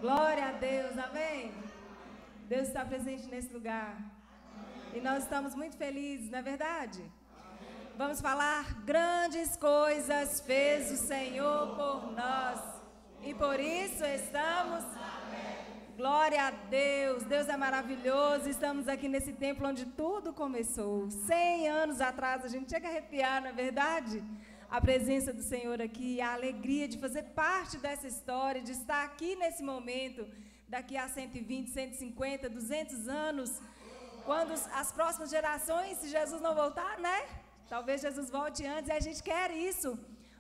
Glória a Deus, amém? Deus está presente nesse lugar. E nós estamos muito felizes, não é verdade? Vamos falar: grandes coisas fez o Senhor por nós. E por isso estamos... Glória a Deus, Deus é maravilhoso. Estamos aqui nesse templo onde tudo começou. 100 anos atrás, a gente chega a arrepiar, não é verdade? A presença do Senhor aqui, a alegria de fazer parte dessa história, de estar aqui nesse momento, daqui a 120, 150, 200 anos, quando as próximas gerações, se Jesus não voltar, né? Talvez Jesus volte antes, e a gente quer isso.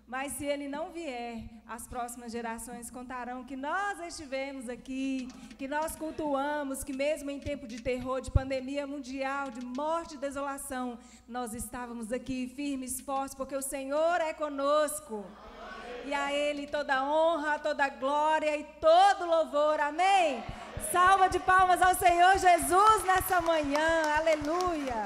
Mas se Ele não vier, as próximas gerações contarão que nós estivemos aqui, que nós cultuamos, que mesmo em tempo de terror, de pandemia mundial, de morte e desolação, nós estávamos aqui firmes, fortes, porque o Senhor é conosco. E a Ele toda honra, toda glória e todo louvor. Amém? Salva de palmas ao Senhor Jesus nessa manhã. Aleluia.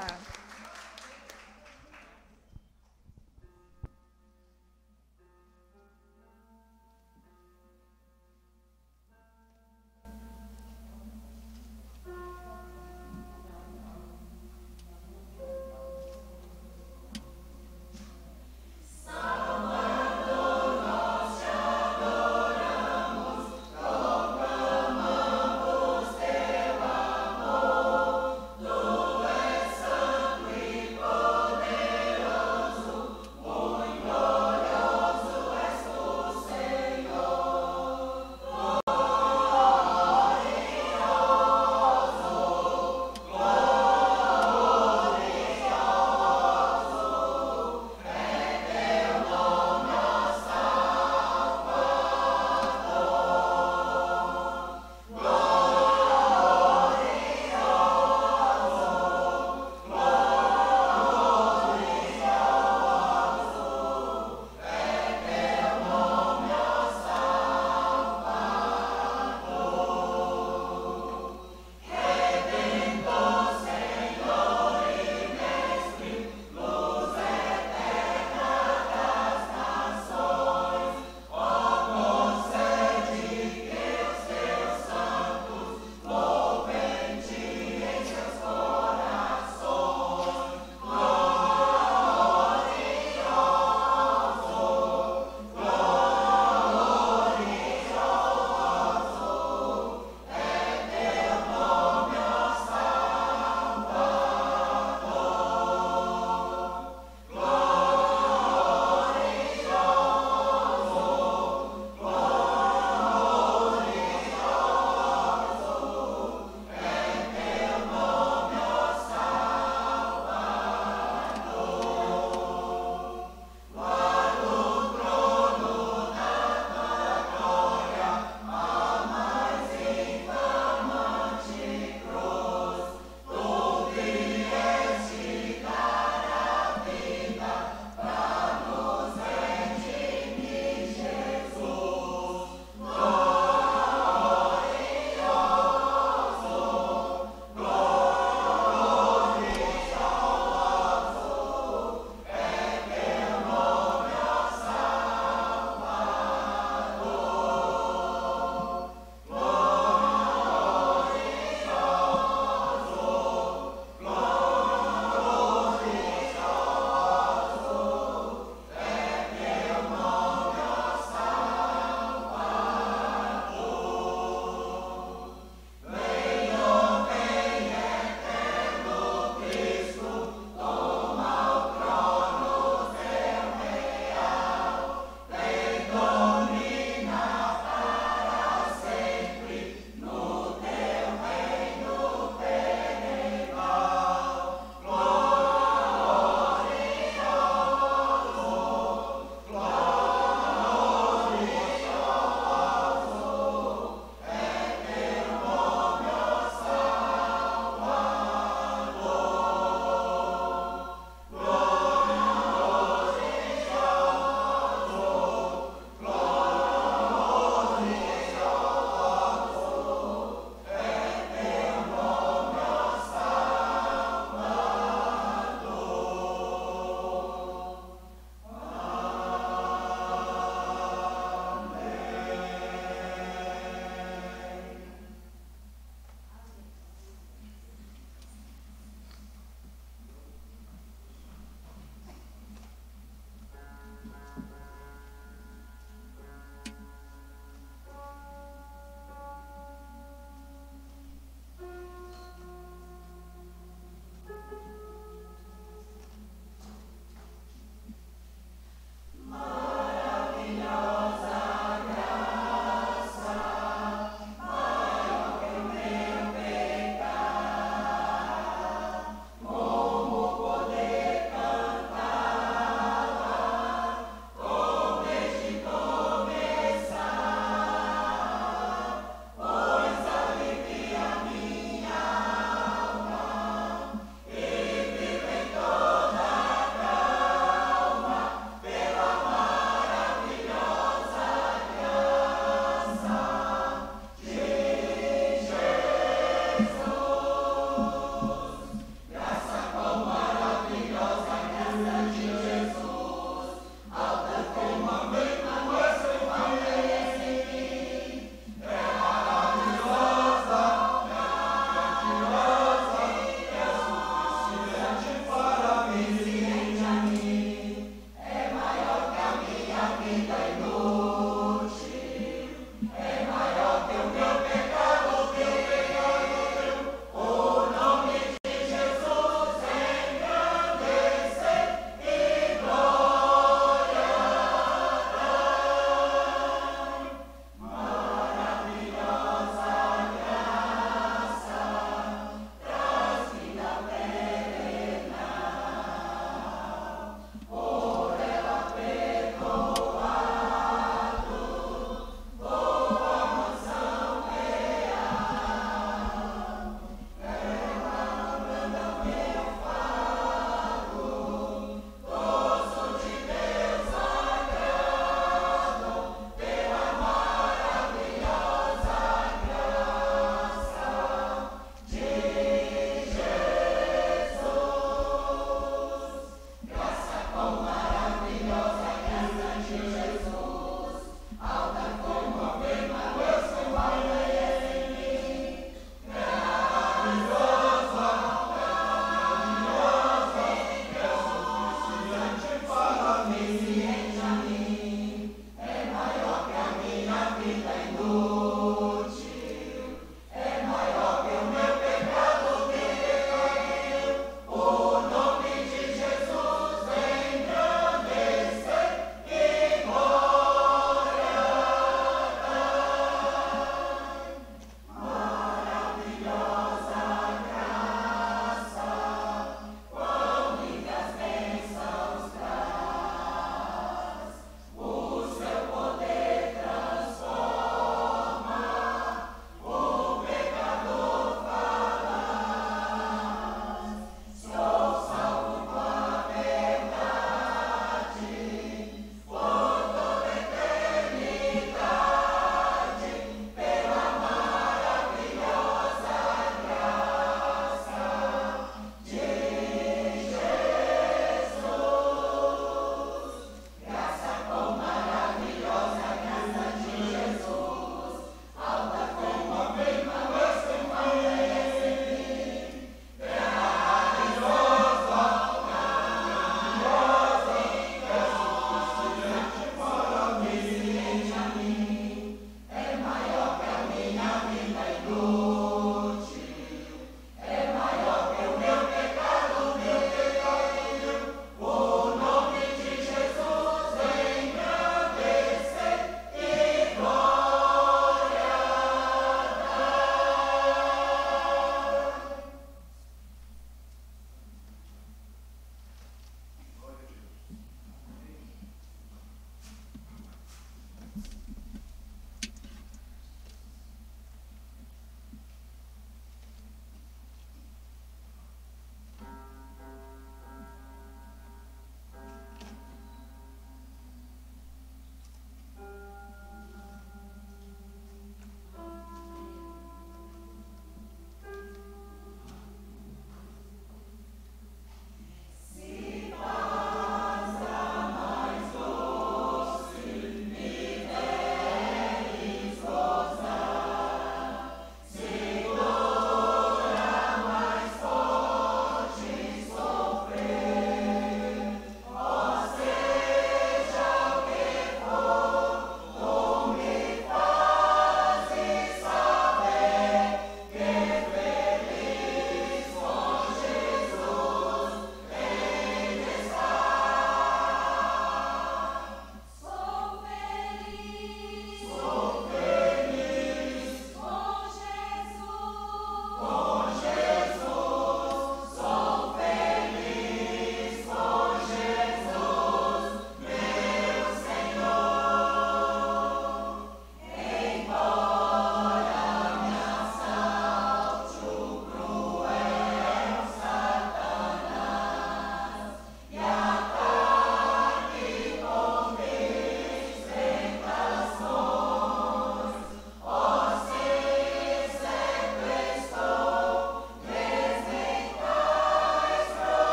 Santo,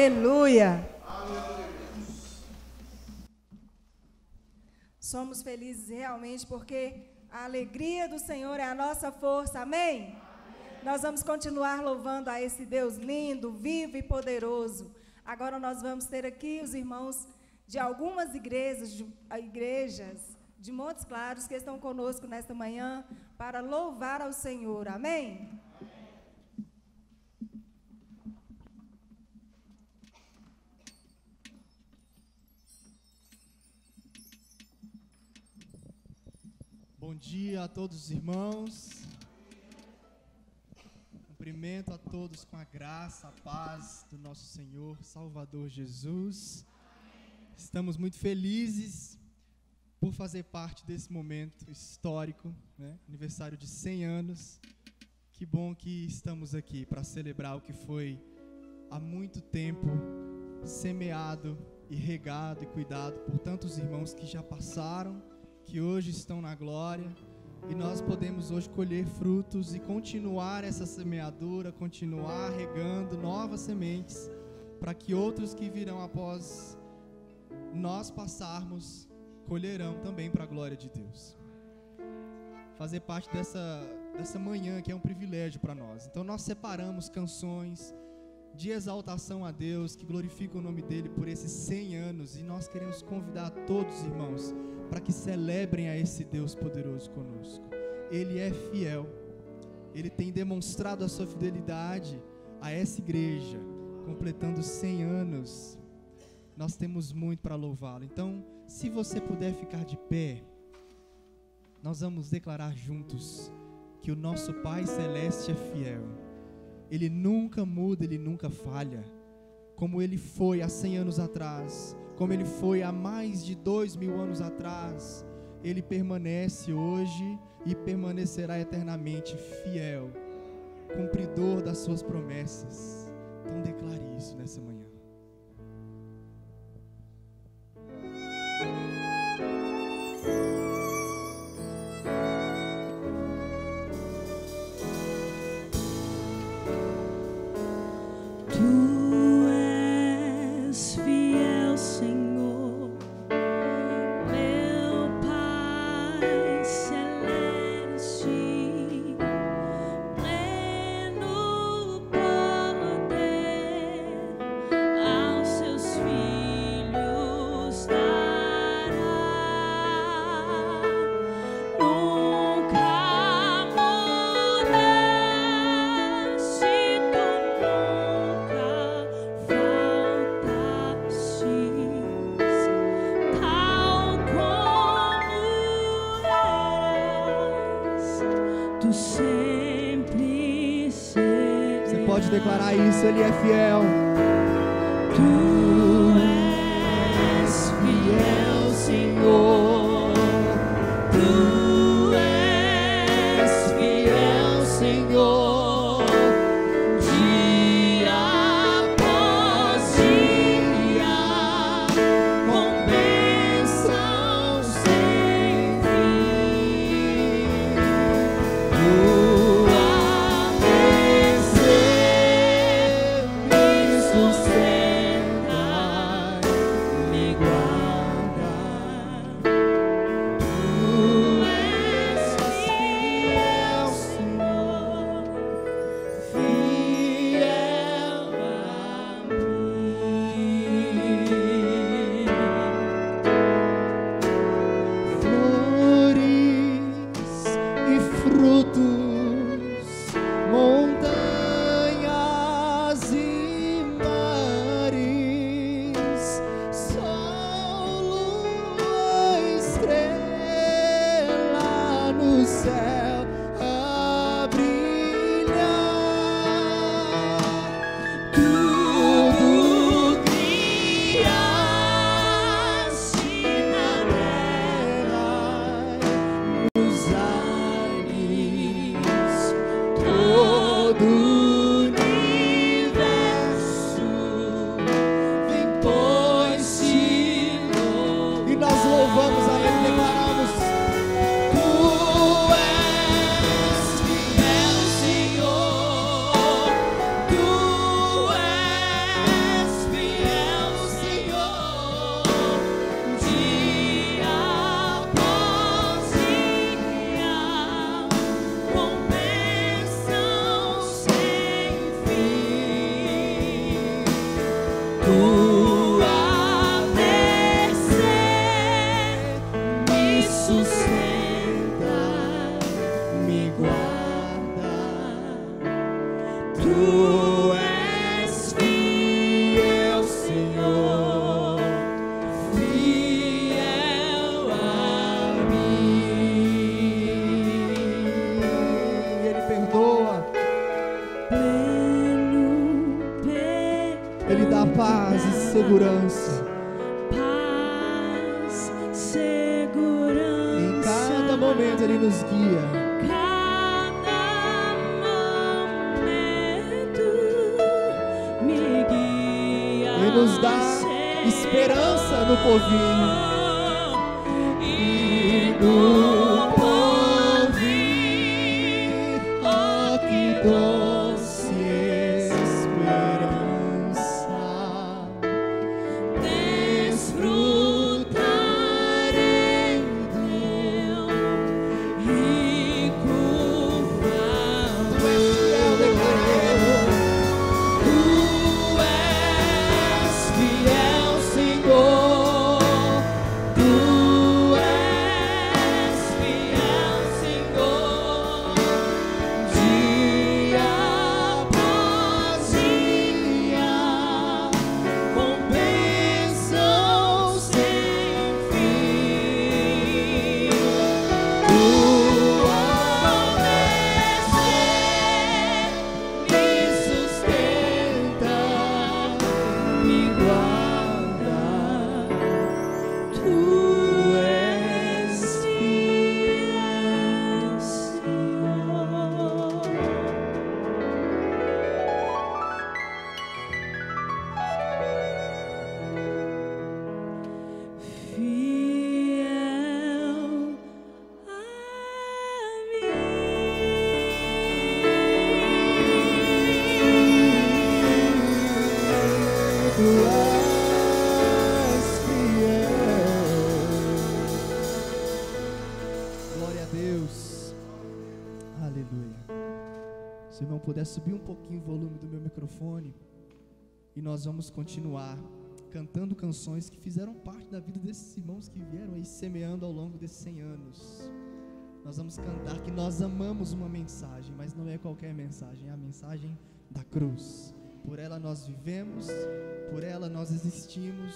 Aleluia. Somos felizes realmente porque a alegria do Senhor é a nossa força. Amém? Nós vamos continuar louvando a esse Deus lindo, vivo e poderoso. Agora nós vamos ter aqui os irmãos de algumas igrejas de Montes Claros que estão conosco nesta manhã para louvar ao Senhor. Amém? Bom dia a todos os irmãos. Cumprimento a todos com a graça, a paz do nosso Senhor, Salvador Jesus. Estamos muito felizes por fazer parte desse momento histórico, né? Aniversário de 100 anos. Que bom que estamos aqui para celebrar o que foi há muito tempo semeado e regado e cuidado por tantos irmãos que já passaram, que hoje estão na glória, e nós podemos hoje colher frutos e continuar essa semeadura, continuar regando novas sementes, para que outros que virão após nós passarmos, colherão também para a glória de Deus. Fazer parte dessa manhã que é um privilégio para nós. Então nós separamos canções de exaltação a Deus, que glorificam o nome dEle por esses 100 anos, e nós queremos convidar todos os irmãos para que celebrem a esse Deus poderoso conosco. Ele é fiel, Ele tem demonstrado a sua fidelidade a essa igreja, completando 100 anos. Nós temos muito para louvá-lo. Então, se você puder ficar de pé, nós vamos declarar juntos que o nosso Pai Celeste é fiel. Ele nunca muda, Ele nunca falha. Como Ele foi há 100 anos atrás, como Ele foi há mais de 2000 anos atrás, Ele permanece hoje e permanecerá eternamente fiel, cumpridor das suas promessas. Então declare isso nessa manhã. Pode declarar isso, Ele é fiel. Tu és fiel, Senhor. Tu és fiel, Senhor. Dia após dia, com bênção sem fim. Vamos, além, declaramos: Tu és segurança. Paz, segurança. Em cada momento Ele nos guia. Cada momento me guia. Ele nos dá esperança no porvir. E no porvir, oh, que doce esperança, desfrutarei do rico favor. Tu és fiel, declarei. Tu és fiel, Senhor. Tu és fiel, Senhor. Dia após dia, com bênção sem fim. Tua mercê me sustenta, me guarda. Tu és fiel, Senhor. Fiel a mim. Tu és fiel. Glória a Deus. Aleluia. Se o irmão puder subir um pouquinho o volume do meu microfone, e nós vamos continuar cantando canções que fizeram parte da vida desses irmãos que vieram aí semeando ao longo desses 100 anos. Nós vamos cantar que nós amamos uma mensagem, mas não é qualquer mensagem, é a mensagem da cruz. Por ela nós vivemos, por ela nós existimos,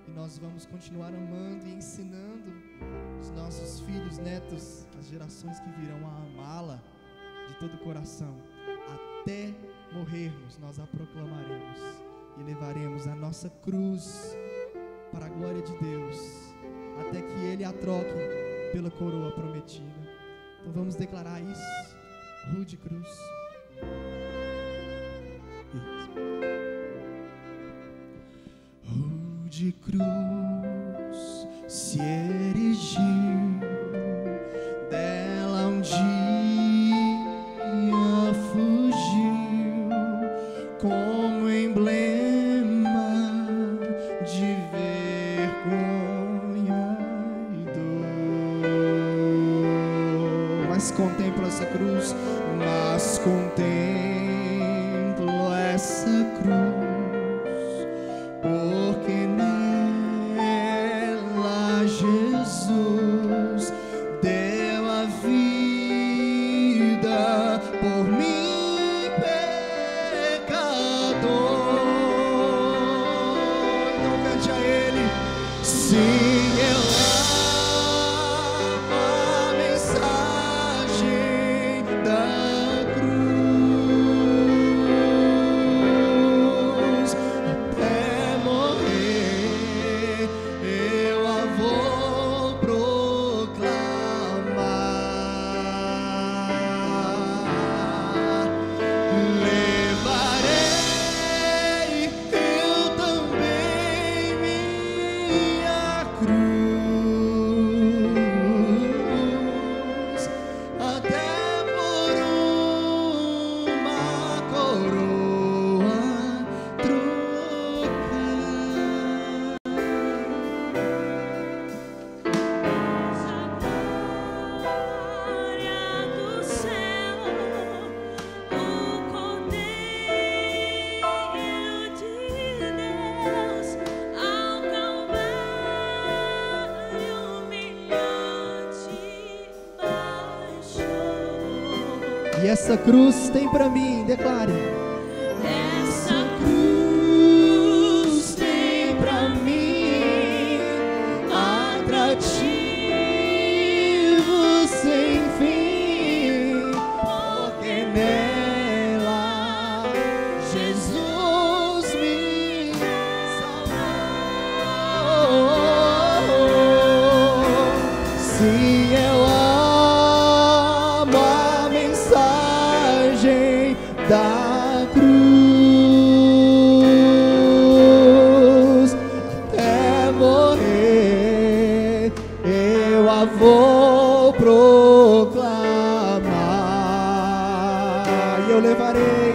e nós vamos continuar amando e ensinando os nossos filhos, netos, as gerações que virão a amá-la de todo o coração. Até morrermos, nós a proclamaremos e levaremos a nossa cruz para a glória de Deus, até que Ele a troque pela coroa prometida. Então vamos declarar isso. Rude cruz. Isso. Rude cruz se erigiu, dela um dia fugiu, como emblema de vergonha e dor. Mas contemplo essa cruz, mas contemplo essa cruz, porque nela Jesus deu a vida por mim, pecador. Então cante a Ele. Sim, eu amo a mensagem da cruz. Até morrer eu a vou proclamar. Levarei eu também minha cruz, até por uma coroa trocar. Glória do céu, o Cordeiro de Deus ao Calvário humilhante baixou. E essa cruz tem pra mim, declare. Essa cruz tem pra mim Atrativo sem fim, porque nela Jesus me proclamar. E eu levarei,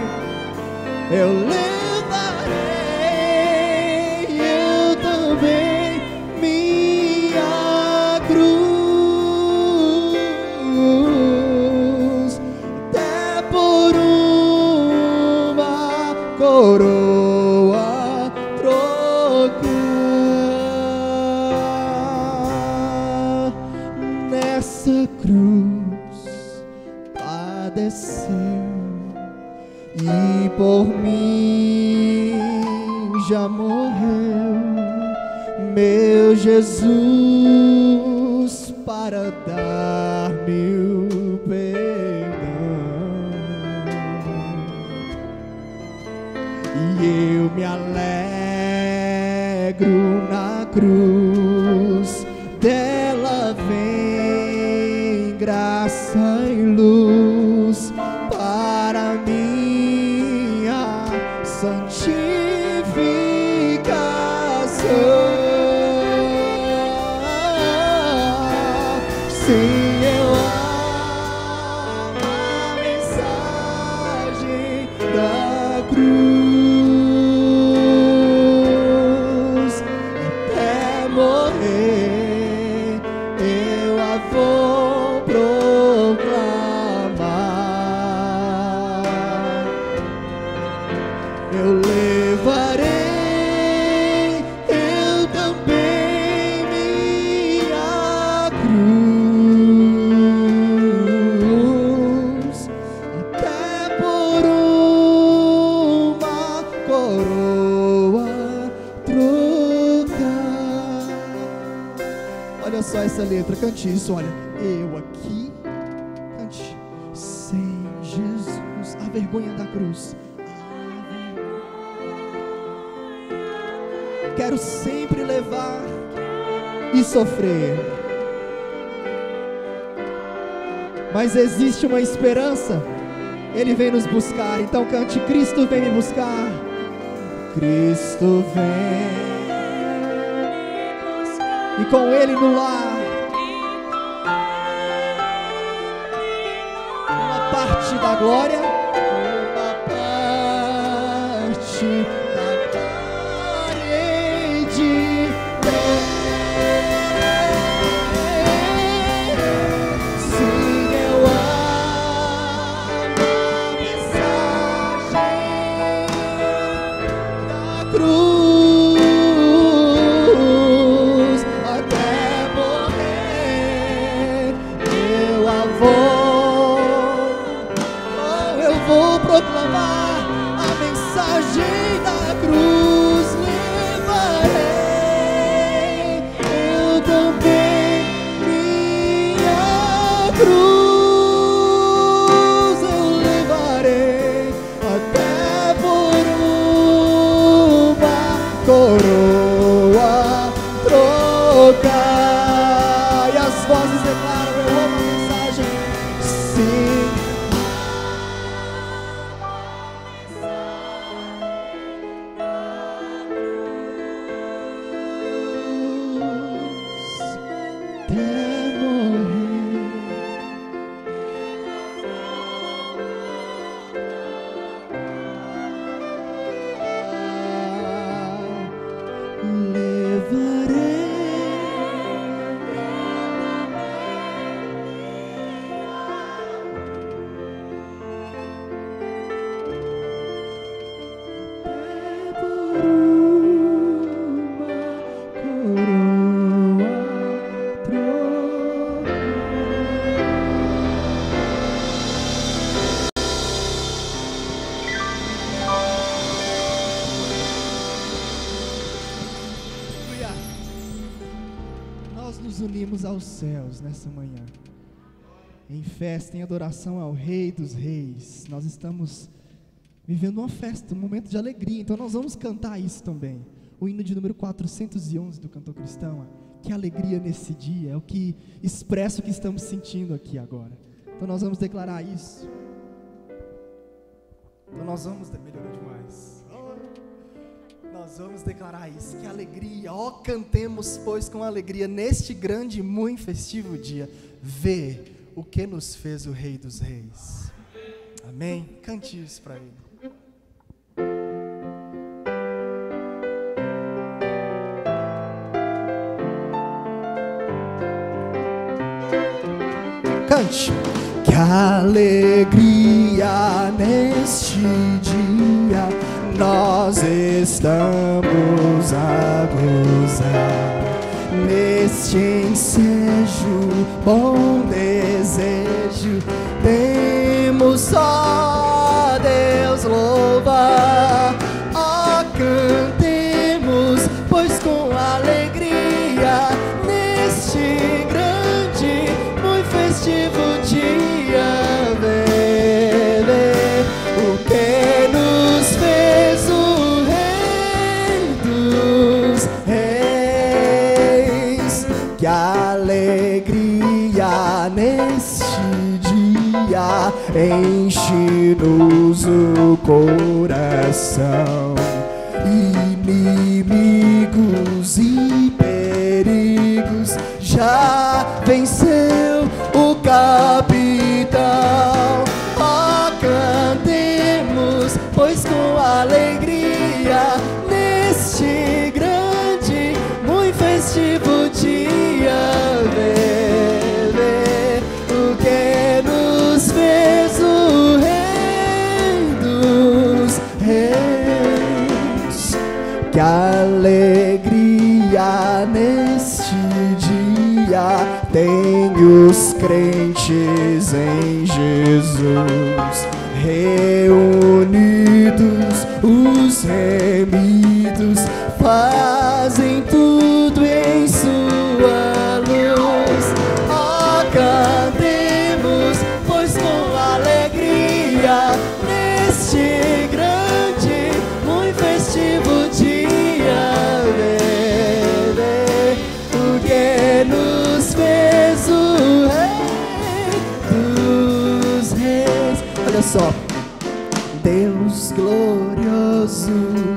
eu também, minha cruz, até por uma coroa trocar. Nessa cruz padeceu e por mim já morreu, meu Jesus, para dar-me o perdão. E eu me alegro na cruz, dela vem graça e luz para minha santificação. Sim, eu amo a mensagem da cruz, até morrer eu a vou proclamar. Eu levarei, eu também, minha cruz, até por uma coroa trocar. Olha só essa letra, cante isso, olha. Eu aqui, cante. Sem Jesus, a vergonha da cruz. Quero sempre levar e sofrer, mas existe uma esperança, Ele vem nos buscar. Então cante: Cristo vem me buscar, Cristo vem, e com Ele no lar, uma parte da glória, uma parte da parede. Sim, eu amo a mensagem da cruz, até morrer eu a vou proclamar a mensagem da cruz. Levarei eu também minha cruz, eu levarei até por uma coroa trocar. E as vozes declaram: eu amo a mensagem. Sim, até morrer levarei. Até por uma coroa trocar. Aleluia. Nós nos unimos aos céus nessa manhã, em festa, em adoração ao Rei dos Reis. Nós estamos vivendo uma festa, um momento de alegria, então nós vamos cantar isso também. O hino de número 411 do Cantor Cristão. Que alegria nesse dia, é o que expressa o que estamos sentindo aqui agora. Então nós vamos declarar isso. Então nós vamos, melhorou demais. Nós vamos declarar isso, que alegria, ó, cantemos pois com alegria neste grande e muito festivo dia. ver o que nos fez o Rei dos Reis. Amém? Cante isso para Ele. Cante. Que alegria neste dia nós estamos a gozar. Neste ensejo, bom desejo, temos só Deus louvar. Ó, cantemos, pois com alegria, neste grande, muito festivo dia, vê o que nos fez o Rei dos Reis. Que alegria neste dia enche-nos o coração. Inimigos e perigos já venceu o capitão. Ó, cantemos, pois com alegria, neste grande, muito festivo dia, vê o que nos fez o Rei dos Reis. Que alegria neste dia tem os crentes em Jesus, reunidos, os remidos fazem tudo em sua luz. Ó, cantemos, pois com alegria, neste grande, muito festivo dia, vê o que nos fez o Rei dos Reis. Olha só. Deus glorioso,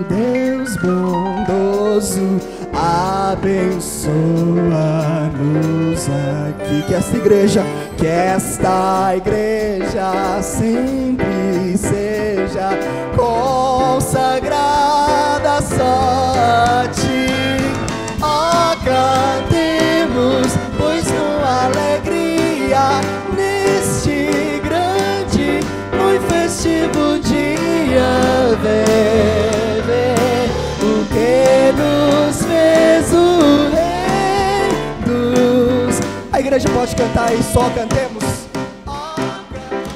Deus bondoso, abençoa-nos aqui. Que esta igreja sempre seja consagrada só a ti. Ó, cantemos, pois com alegria, neste grande, muito festivo dia, vê o que nos fez o Rei dos... A igreja pode cantar aí, só cantemos. Ó, cantemos,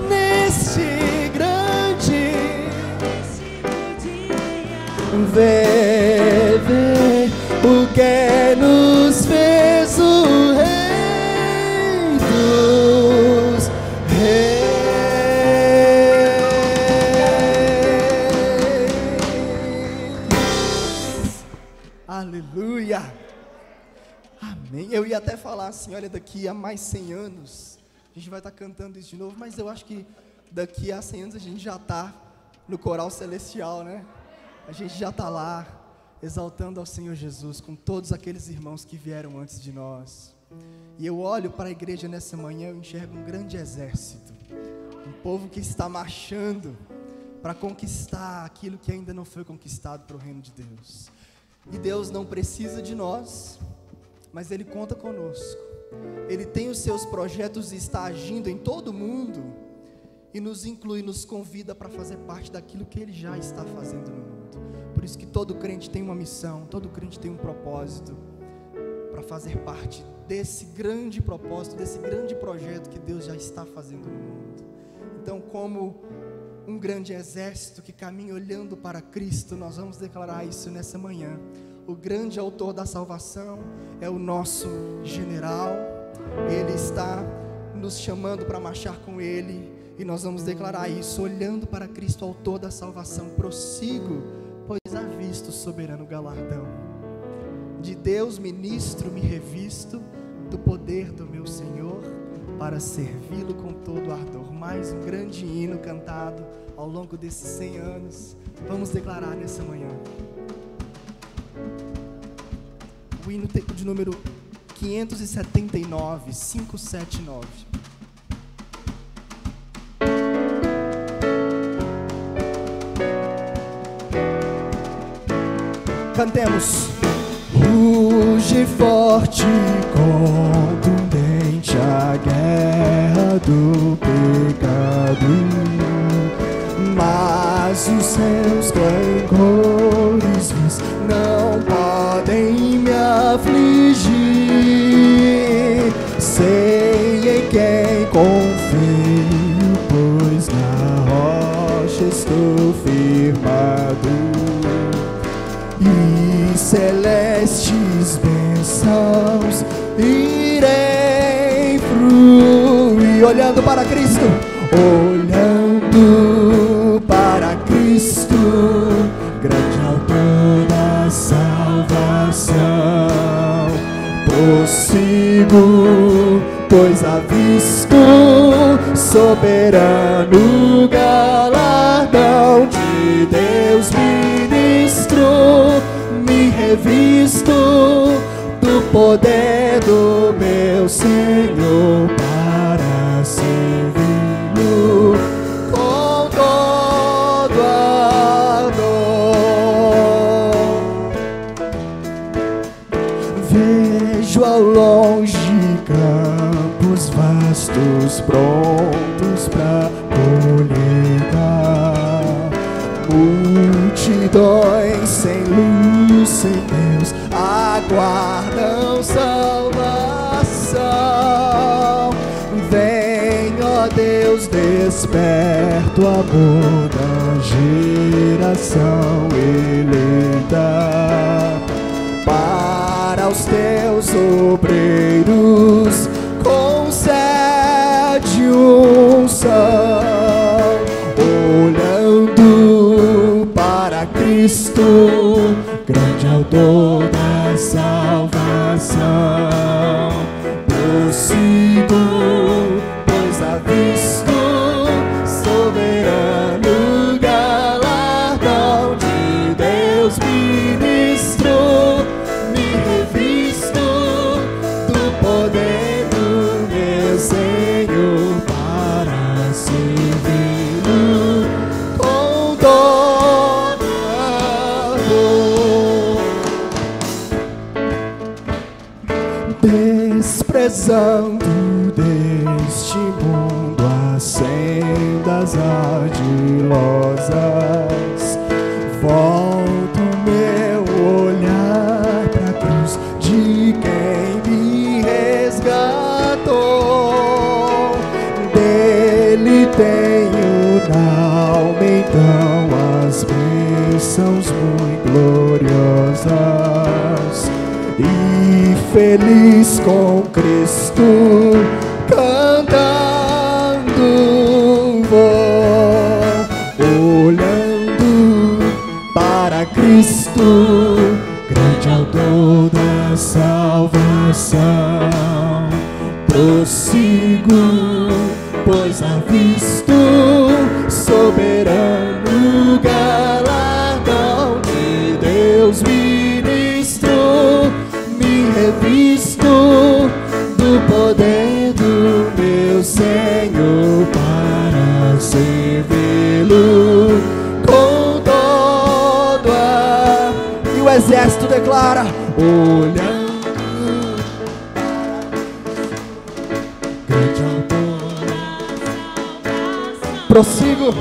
neste grande, vê o que nos fez o Rei dos Reis. Aleluia. Amém. Eu ia até falar assim, olha, daqui a mais 100 anos a gente vai estar cantando isso de novo, mas eu acho que daqui a 100 anos a gente já está no coral celestial, né? A gente já está lá exaltando ao Senhor Jesus com todos aqueles irmãos que vieram antes de nós. E eu olho para a igreja nessa manhã, eu enxergo um grande exército, um povo que está marchando para conquistar aquilo que ainda não foi conquistado para o reino de Deus. E Deus não precisa de nós, mas Ele conta conosco. Ele tem os seus projetos e está agindo em todo mundo e nos inclui, nos convida para fazer parte daquilo que Ele já está fazendo no mundo. Por isso que todo crente tem uma missão, todo crente tem um propósito para fazer parte desse grande propósito, desse grande projeto que Deus já está fazendo no mundo. Então, como um grande exército que caminha olhando para Cristo, nós vamos declarar isso nessa manhã. O grande autor da salvação é o nosso general. Ele está nos chamando para marchar com Ele, e nós vamos declarar isso, olhando para Cristo, autor da salvação. Prossigo, pois avisto o soberano galardão. De Deus ministro me revisto, do poder do meu Senhor, para servi-lo com todo ardor. Mais um grande hino cantado ao longo desses 100 anos. Vamos declarar nessa manhã. o hino de número 579, 579. Cantemos. Ruge forte e contundente a guerra do pecado, mas os seus clangores vis não podem me afligir. Sei em quem confio, pois na rocha estou firmado. E celestes bênçãos irei fruir, olhando para Cristo, olhando para Cristo, grande autor da salvação. Prossigo, pois avisto soberano galardão de Deus ministro, me revisto do poder do meu Senhor para servi-lo com todo amor. Vejo ao longe campos vastos prontos para colheita, multidões sem luz, sem Deus, aguardam salvação. Vem, ó Deus, desperta o amor da geração eleita. Para os teus obreiros concede unção, olhando para Cristo, grande autor da salvação. Prossigo, pois avisto soberano galardão de Deus ministro, me revisto do poder do meu Senhor para servi-lo com todo amor. Desprezando deste mundo as sendas ardilosas, volto meu olhar pra cruz de quem me resgatou. Dele tenho na alma então as bênçãos muito gloriosas, e feliz com Cristo cantando vou, olhando para Cristo, grande autor da salvação. Prossigo, pois avisto soberano galardão de Deus ministro, me revisto do poder do meu Senhor para servi-lo com todo amor. E o exército declara, olhando grande autor da salvação. Prossigo,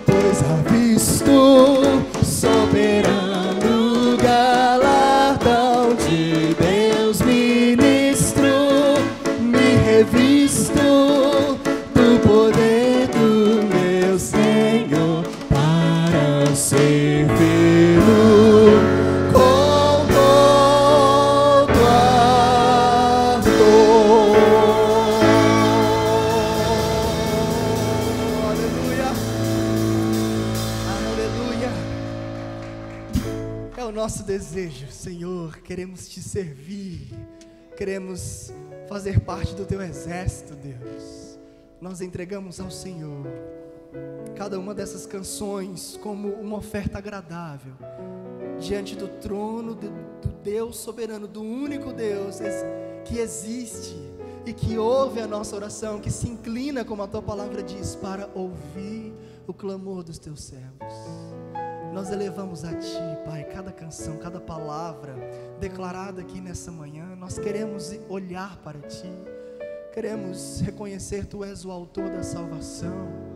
pois avisto soberano galardão de Deus ministro, me revisto do poder do meu Senhor para servi-lo com todo amor. Aleluia, aleluia. É o nosso desejo, Senhor, queremos te servir, queremos fazer parte do teu exército, Deus. Nós entregamos ao Senhor cada uma dessas canções como uma oferta agradável, diante do trono do Deus soberano, do único Deus que existe e que ouve a nossa oração, que se inclina, como a tua palavra diz, para ouvir o clamor dos teus servos. Nós elevamos a ti, Pai, cada canção, cada palavra declarada aqui nessa manhã. Nós queremos olhar para ti, queremos reconhecer tu és o autor da salvação.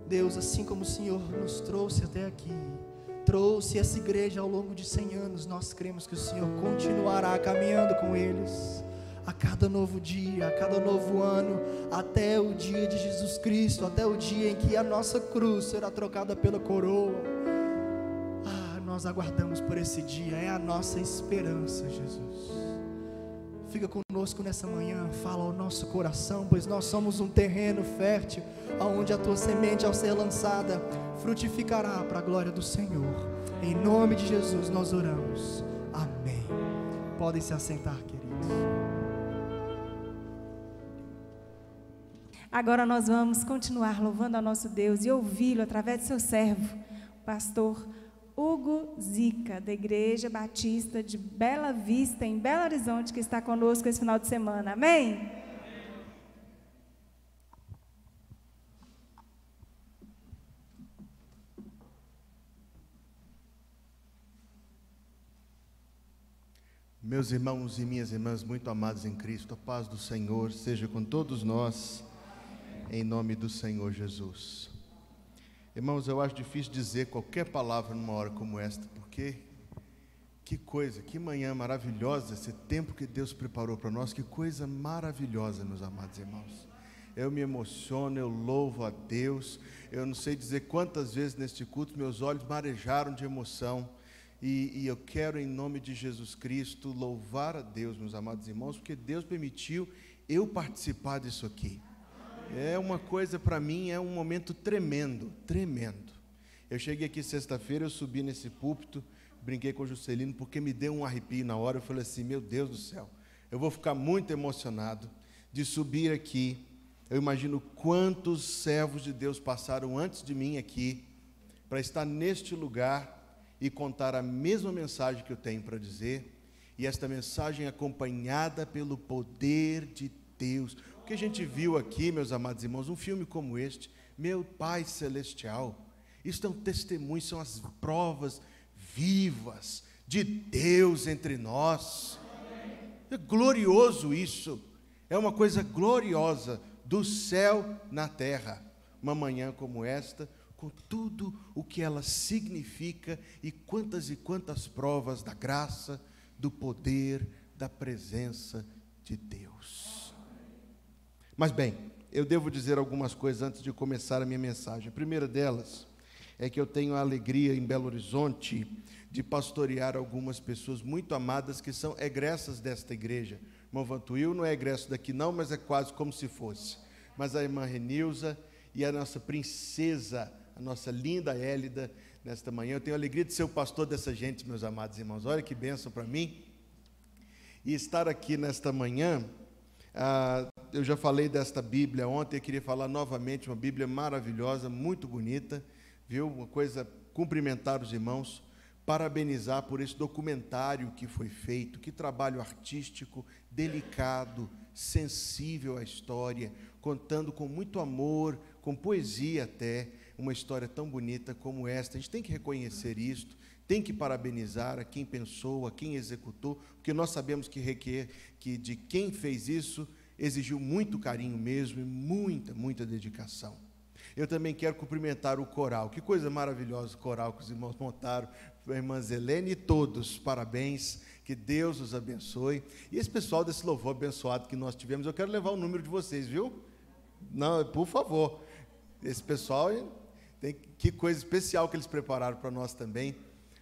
Deus, assim como o Senhor nos trouxe até aqui, trouxe essa igreja ao longo de 100 anos, nós cremos que o Senhor continuará caminhando com eles a cada novo dia, a cada novo ano, até o dia de Jesus Cristo, até o dia em que a nossa cruz será trocada pela coroa. Nós aguardamos por esse dia, é a nossa esperança, Jesus. Fica conosco nessa manhã, fala ao nosso coração, pois nós somos um terreno fértil, onde a tua semente, ao ser lançada, frutificará para a glória do Senhor. Em nome de Jesus nós oramos, amém. Podem se assentar, queridos. Agora nós vamos continuar louvando ao nosso Deus e ouvi-lo através do seu servo, pastor Hugo Zica, da Igreja Batista de Bela Vista, em Belo Horizonte, que está conosco esse final de semana. Amém? Meus irmãos e minhas irmãs muito amados em Cristo, a paz do Senhor seja com todos nós, em nome do Senhor Jesus. Irmãos, eu acho difícil dizer qualquer palavra numa hora como esta, porque que coisa, que manhã maravilhosa, esse tempo que Deus preparou para nós, que coisa maravilhosa, meus amados irmãos. Eu me emociono, eu louvo a Deus, eu não sei dizer quantas vezes neste culto meus olhos marejaram de emoção, e eu quero, em nome de Jesus Cristo, louvar a Deus, meus amados irmãos, porque Deus permitiu eu participar disso aqui. É uma coisa, para mim, é um momento tremendo, tremendo. Eu cheguei aqui sexta-feira, eu subi nesse púlpito, brinquei com o Juscelino, porque me deu um arrepio na hora. Eu falei assim, meu Deus do céu, eu vou ficar muito emocionado de subir aqui. Eu imagino quantos servos de Deus passaram antes de mim aqui, para estar neste lugar e contar a mesma mensagem que eu tenho para dizer, e esta mensagem acompanhada pelo poder de Deus. O que a gente viu aqui, meus amados irmãos, um filme como este, meu Pai Celestial, isso é um testemunho, são as provas vivas de Deus entre nós. É glorioso isso, é uma coisa gloriosa do céu na terra, uma manhã como esta, com tudo o que ela significa e quantas provas da graça, do poder, da presença de Deus. Mas bem, eu devo dizer algumas coisas antes de começar a minha mensagem. A primeira delas é que eu tenho a alegria em Belo Horizonte de pastorear algumas pessoas muito amadas que são egressas desta igreja. Irmão Vantuil não é egresso daqui não, mas é quase como se fosse. Mas a irmã Renilza e a nossa princesa, a nossa linda Hélida, nesta manhã, eu tenho a alegria de ser o pastor dessa gente, meus amados irmãos. Olha que bênção para mim. E estar aqui nesta manhã, eu já falei desta Bíblia ontem, eu queria falar novamente, uma Bíblia maravilhosa, muito bonita, viu? Uma coisa, cumprimentar os irmãos, parabenizar por esse documentário que foi feito, que trabalho artístico, delicado, sensível à história, contando com muito amor, com poesia até, uma história tão bonita como esta. A gente tem que reconhecer isto, tem que parabenizar a quem pensou, a quem executou, porque nós sabemos que de quem fez isso exigiu muito carinho mesmo e muita dedicação. Eu também quero cumprimentar o coral, que coisa maravilhosa o coral que os irmãos montaram, a irmã Zelene e todos, parabéns, que Deus os abençoe. E esse pessoal desse louvor abençoado que nós tivemos, eu quero levar o número de vocês, viu? Não, por favor, esse pessoal, que coisa especial que eles prepararam para nós também,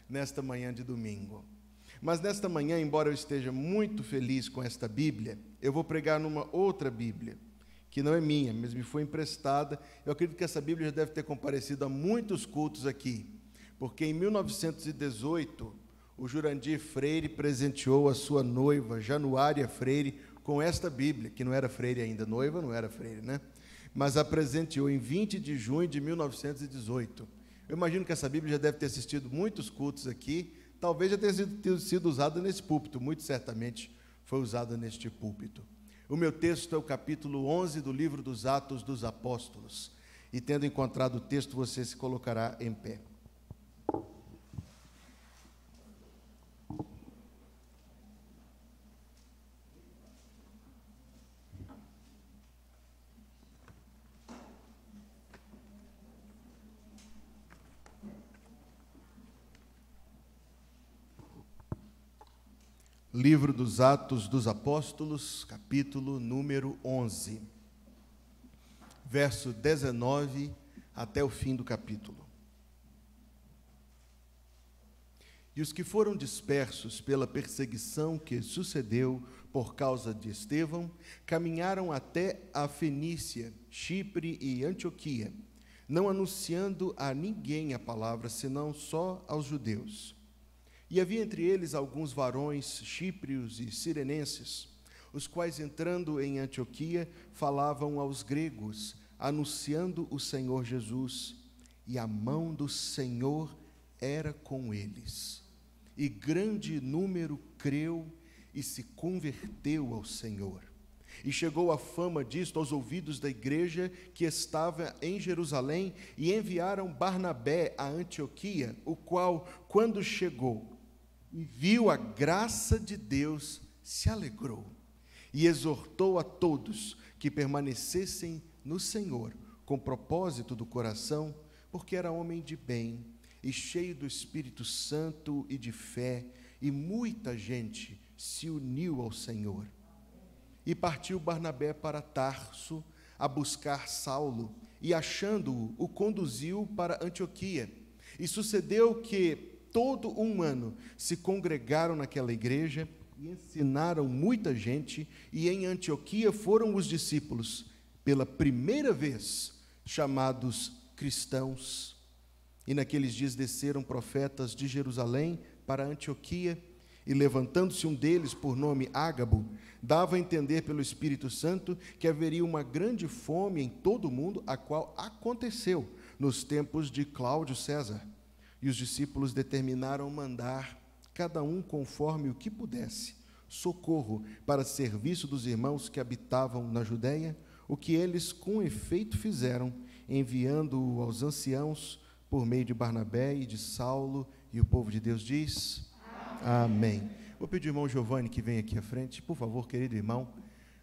nesta manhã de domingo. Mas nesta manhã, embora eu esteja muito feliz com esta Bíblia, eu vou pregar numa outra Bíblia, que não é minha, mas me foi emprestada. Eu acredito que essa Bíblia já deve ter comparecido a muitos cultos aqui, porque em 1918, o Jurandir Freire presenteou a sua noiva, Januária Freire, com esta Bíblia, que não era Freire ainda, noiva não era Freire, né? Mas a presenteou em 20 de junho de 1918. Eu imagino que essa Bíblia já deve ter assistido muitos cultos aqui, talvez já tenha sido usada nesse púlpito, muito certamente foi usada neste púlpito. O meu texto é o capítulo 11 do livro dos Atos dos Apóstolos. E tendo encontrado o texto, você se colocará em pé. Livro dos Atos dos Apóstolos, capítulo número 11, verso 19 até o fim do capítulo. E os que foram dispersos pela perseguição que sucedeu por causa de Estevão, caminharam até a Fenícia, Chipre e Antioquia, não anunciando a ninguém a palavra, senão só aos judeus. E havia entre eles alguns varões chíprios e cirenenses, os quais, entrando em Antioquia, falavam aos gregos, anunciando o Senhor Jesus, e a mão do Senhor era com eles. E grande número creu e se converteu ao Senhor. E chegou a fama disto aos ouvidos da igreja que estava em Jerusalém, e enviaram Barnabé a Antioquia, o qual, quando chegou e viu a graça de Deus, se alegrou e exortou a todos que permanecessem no Senhor, com propósito do coração, porque era homem de bem e cheio do Espírito Santo e de fé, e muita gente se uniu ao Senhor. E partiu Barnabé para Tarso a buscar Saulo, e achando-o, o conduziu para Antioquia. E sucedeu que todo um ano se congregaram naquela igreja e ensinaram muita gente, e em Antioquia foram os discípulos, pela primeira vez, chamados cristãos. E naqueles dias desceram profetas de Jerusalém para Antioquia, e levantando-se um deles, por nome Ágabo, dava a entender pelo Espírito Santo que haveria uma grande fome em todo o mundo, a qual aconteceu nos tempos de Cláudio César. E os discípulos determinaram mandar, cada um conforme o que pudesse, socorro para serviço dos irmãos que habitavam na Judéia, o que eles com efeito fizeram, enviando-o aos anciãos por meio de Barnabé e de Saulo, e o povo de Deus diz: Amém. Vou pedir ao irmão Giovanni que venha aqui à frente, por favor, querido irmão.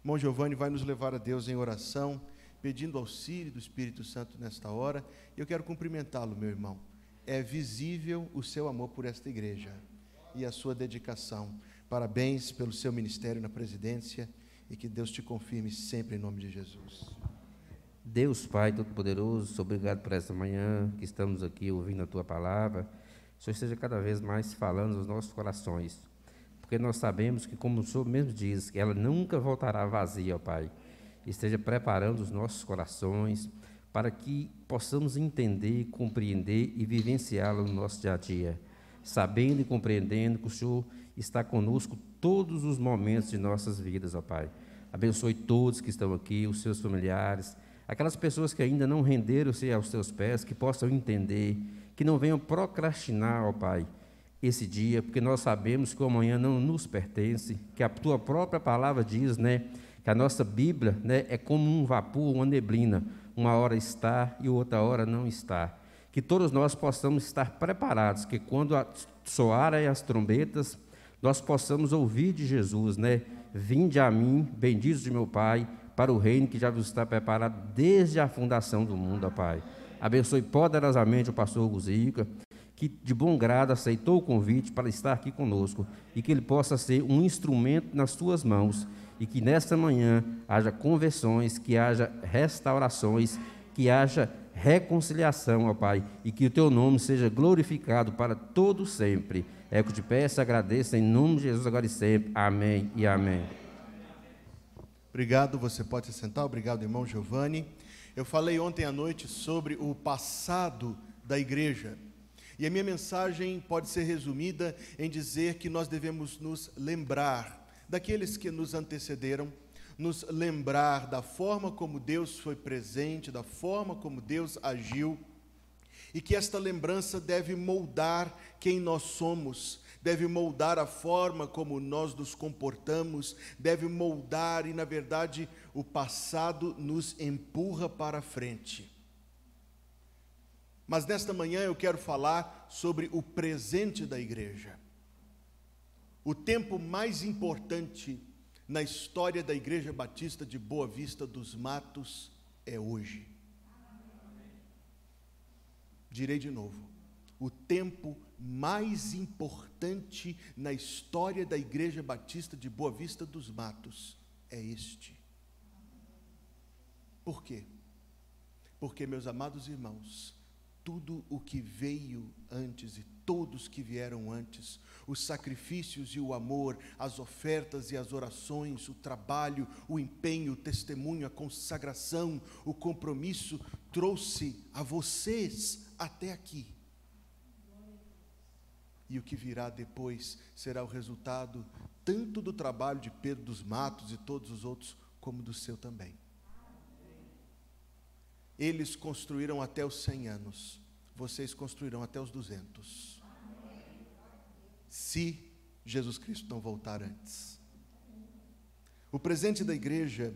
Irmão Giovanni vai nos levar a Deus em oração, pedindo auxílio do Espírito Santo nesta hora. Eu quero cumprimentá-lo, meu irmão. É visível o seu amor por esta igreja e a sua dedicação. Parabéns pelo seu ministério na presidência, e que Deus te confirme sempre em nome de Jesus. Deus Pai Todo-Poderoso, obrigado por esta manhã que estamos aqui ouvindo a Tua palavra. O Senhor esteja cada vez mais falando nos nossos corações, porque nós sabemos que, como o Senhor mesmo diz, que ela nunca voltará vazia, ó Pai. Esteja preparando os nossos corações para que possamos entender, compreender e vivenciá-la no nosso dia a dia, sabendo e compreendendo que o Senhor está conosco todos os momentos de nossas vidas, ó Pai. Abençoe todos que estão aqui, os seus familiares, aquelas pessoas que ainda não renderam-se aos teus pés, que possam entender, que não venham procrastinar, ó Pai, esse dia, porque nós sabemos que o amanhã não nos pertence, que a Tua própria palavra diz, né, que a nossa Bíblia, né, é como um vapor, uma neblina, uma hora está e outra hora não está. Que todos nós possamos estar preparados, que quando soarem as trombetas, nós possamos ouvir de Jesus, né? Vinde a mim, benditos de meu Pai, para o reino que já vos está preparado desde a fundação do mundo, ó Pai. Abençoe poderosamente o pastor Guzica, que de bom grado aceitou o convite para estar aqui conosco, e que ele possa ser um instrumento nas tuas mãos, e que nesta manhã haja conversões, que haja restaurações, que haja reconciliação, ó Pai, e que o Teu nome seja glorificado para todo sempre. É o que te peço e agradeço em nome de Jesus agora e sempre. Amém e amém. Obrigado, você pode se sentar. Obrigado, irmão Giovanni. Eu falei ontem à noite sobre o passado da igreja, e a minha mensagem pode ser resumida em dizer que nós devemos nos lembrar daqueles que nos antecederam, nos lembrar da forma como Deus foi presente, da forma como Deus agiu, e que esta lembrança deve moldar quem nós somos, deve moldar a forma como nós nos comportamos, deve moldar, e na verdade o passado nos empurra para a frente. Mas nesta manhã eu quero falar sobre o presente da igreja. O tempo mais importante na história da Igreja Batista de Boa Vista dos Matos é hoje. Direi de novo, o tempo mais importante na história da Igreja Batista de Boa Vista dos Matos é este. Por quê? Porque, meus amados irmãos, tudo o que veio antes e todos que vieram antes, os sacrifícios e o amor, as ofertas e as orações, o trabalho, o empenho, o testemunho, a consagração, o compromisso, trouxe a vocês até aqui. E o que virá depois será o resultado tanto do trabalho de Pedro dos Matos e todos os outros, como do seu também. Eles construíram até os 100 anos, vocês construirão até os 200. Se Jesus Cristo não voltar antes. O presente da igreja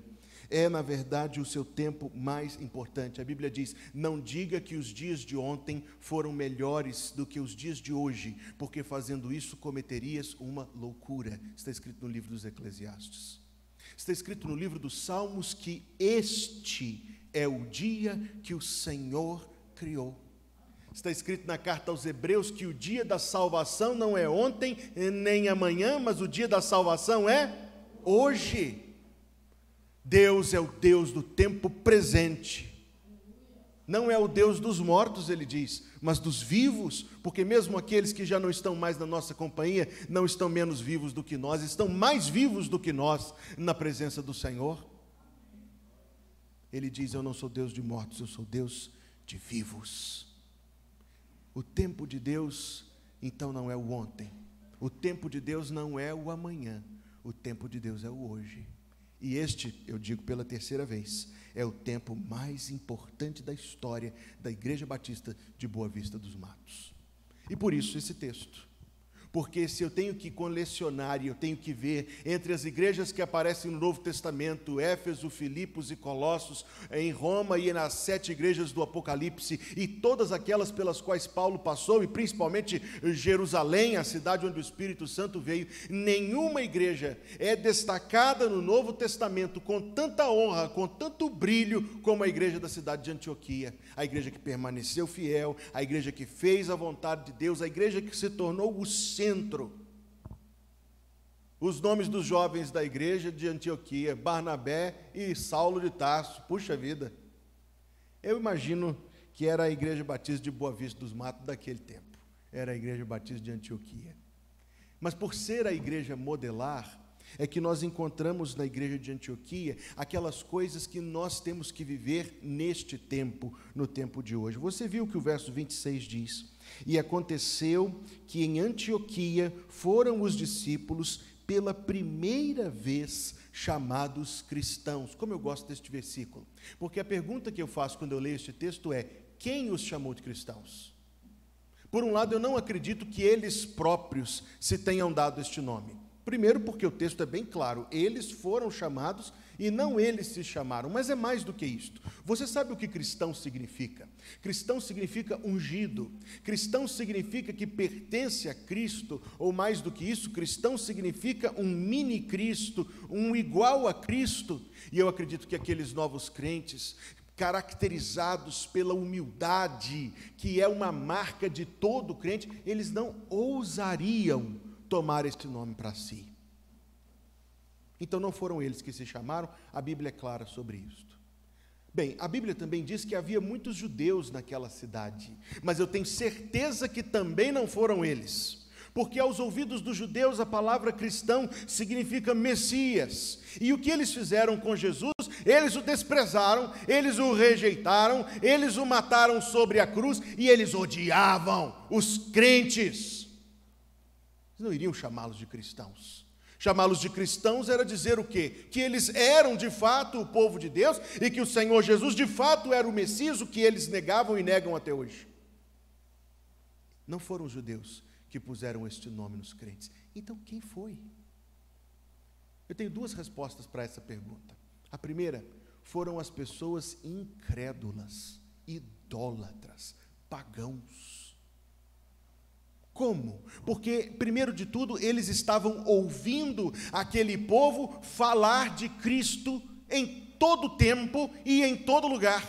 é, na verdade, o seu tempo mais importante. A Bíblia diz: não diga que os dias de ontem foram melhores do que os dias de hoje, porque fazendo isso cometerias uma loucura. Está escrito no livro dos Eclesiastes. Está escrito no livro dos Salmos que este é o dia que o Senhor criou. Está escrito na carta aos Hebreus que o dia da salvação não é ontem nem amanhã, mas o dia da salvação é hoje. Deus é o Deus do tempo presente. Não é o Deus dos mortos, ele diz, mas dos vivos, porque mesmo aqueles que já não estão mais na nossa companhia, não estão menos vivos do que nós, estão mais vivos do que nós na presença do Senhor. Ele diz: eu não sou Deus de mortos, eu sou Deus de vivos. O tempo de Deus, então, não é o ontem. O tempo de Deus não é o amanhã. O tempo de Deus é o hoje. E este, eu digo pela terceira vez, é o tempo mais importante da história da Igreja Batista de Boa Vista dos Matos. E por isso esse texto. Porque se eu tenho que colecionar e eu tenho que ver entre as igrejas que aparecem no Novo Testamento, Éfeso, Filipos e Colossos, em Roma e nas 7 igrejas do Apocalipse, e todas aquelas pelas quais Paulo passou, e principalmente Jerusalém, a cidade onde o Espírito Santo veio, nenhuma igreja é destacada no Novo Testamento com tanta honra, com tanto brilho, como a igreja da cidade de Antioquia, a igreja que permaneceu fiel, a igreja que fez a vontade de Deus, a igreja que se tornou o centro. Os nomes dos jovens da igreja de Antioquia: Barnabé e Saulo de Tarso. Puxa vida, eu imagino que era a Igreja Batista de Boa Vista dos Matos daquele tempo, era a Igreja Batista de Antioquia. Mas por ser a igreja modelar, é que nós encontramos na igreja de Antioquia aquelas coisas que nós temos que viver neste tempo, no tempo de hoje. Você viu que o verso 26 diz: e aconteceu que em Antioquia foram os discípulos pela primeira vez chamados cristãos. Como eu gosto deste versículo, porque a pergunta que eu faço quando eu leio este texto é: quem os chamou de cristãos? Por um lado, eu não acredito que eles próprios se tenham dado este nome. Primeiro, porque o texto é bem claro, eles foram chamados e não eles se chamaram, mas é mais do que isto. Você sabe o que cristão significa? Cristão significa ungido, cristão significa que pertence a Cristo, ou mais do que isso, cristão significa um mini Cristo, um igual a Cristo. E eu acredito que aqueles novos crentes, caracterizados pela humildade, que é uma marca de todo crente, eles não ousariam tomar este nome para si. Então não foram eles que se chamaram, a Bíblia é clara sobre isto. Bem, a Bíblia também diz que havia muitos judeus naquela cidade, mas eu tenho certeza que também não foram eles, porque aos ouvidos dos judeus a palavra cristão significa Messias, e o que eles fizeram com Jesus? Eles o desprezaram, eles o rejeitaram, eles o mataram sobre a cruz, e eles odiavam os crentes. Não iriam chamá-los de cristãos. Chamá-los de cristãos era dizer o quê? Que eles eram de fato o povo de Deus e que o Senhor Jesus de fato era o Messias, o que eles negavam e negam até hoje. Não foram os judeus que puseram este nome nos crentes. Então, quem foi? Eu tenho duas respostas para essa pergunta. A primeira, foram as pessoas incrédulas, idólatras, pagãos. Como? Porque, primeiro de tudo, eles estavam ouvindo aquele povo falar de Cristo em todo tempo e em todo lugar.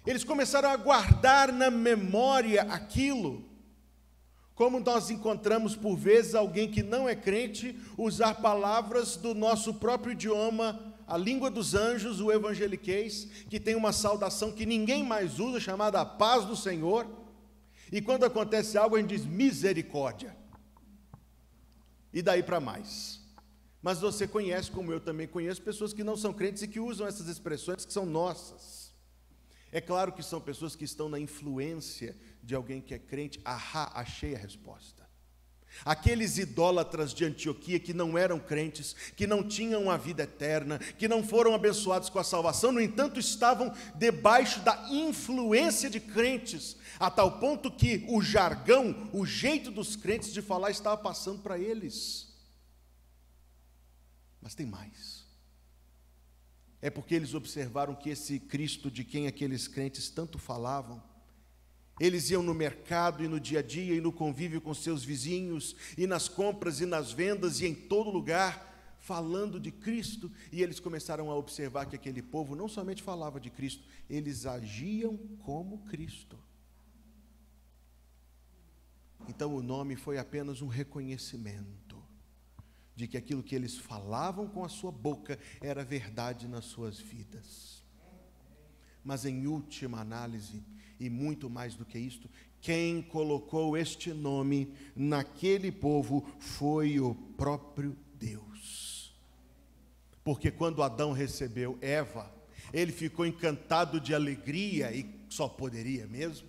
Eles começaram a guardar na memória aquilo. Como nós encontramos por vezes alguém que não é crente usar palavras do nosso próprio idioma, a língua dos anjos, o evangeliquez, que tem uma saudação que ninguém mais usa, chamada a paz do Senhor, e quando acontece algo a gente diz misericórdia, e daí para mais. Mas você conhece, como eu também conheço, pessoas que não são crentes e que usam essas expressões que são nossas. É claro que são pessoas que estão na influência de alguém que é crente. Ahá, achei a resposta. Aqueles idólatras de Antioquia que não eram crentes, que não tinham a vida eterna, que não foram abençoados com a salvação, no entanto, estavam debaixo da influência de crentes, a tal ponto que o jargão, o jeito dos crentes de falar estava passando para eles. Mas tem mais. É porque eles observaram que esse Cristo de quem aqueles crentes tanto falavam, eles iam no mercado e no dia a dia e no convívio com seus vizinhos e nas compras e nas vendas e em todo lugar falando de Cristo, e eles começaram a observar que aquele povo não somente falava de Cristo, eles agiam como Cristo. Então o nome foi apenas um reconhecimento de que aquilo que eles falavam com a sua boca era verdade nas suas vidas. Mas em última análise, e muito mais do que isto, quem colocou este nome naquele povo foi o próprio Deus. Porque quando Adão recebeu Eva, ele ficou encantado de alegria, e só poderia mesmo.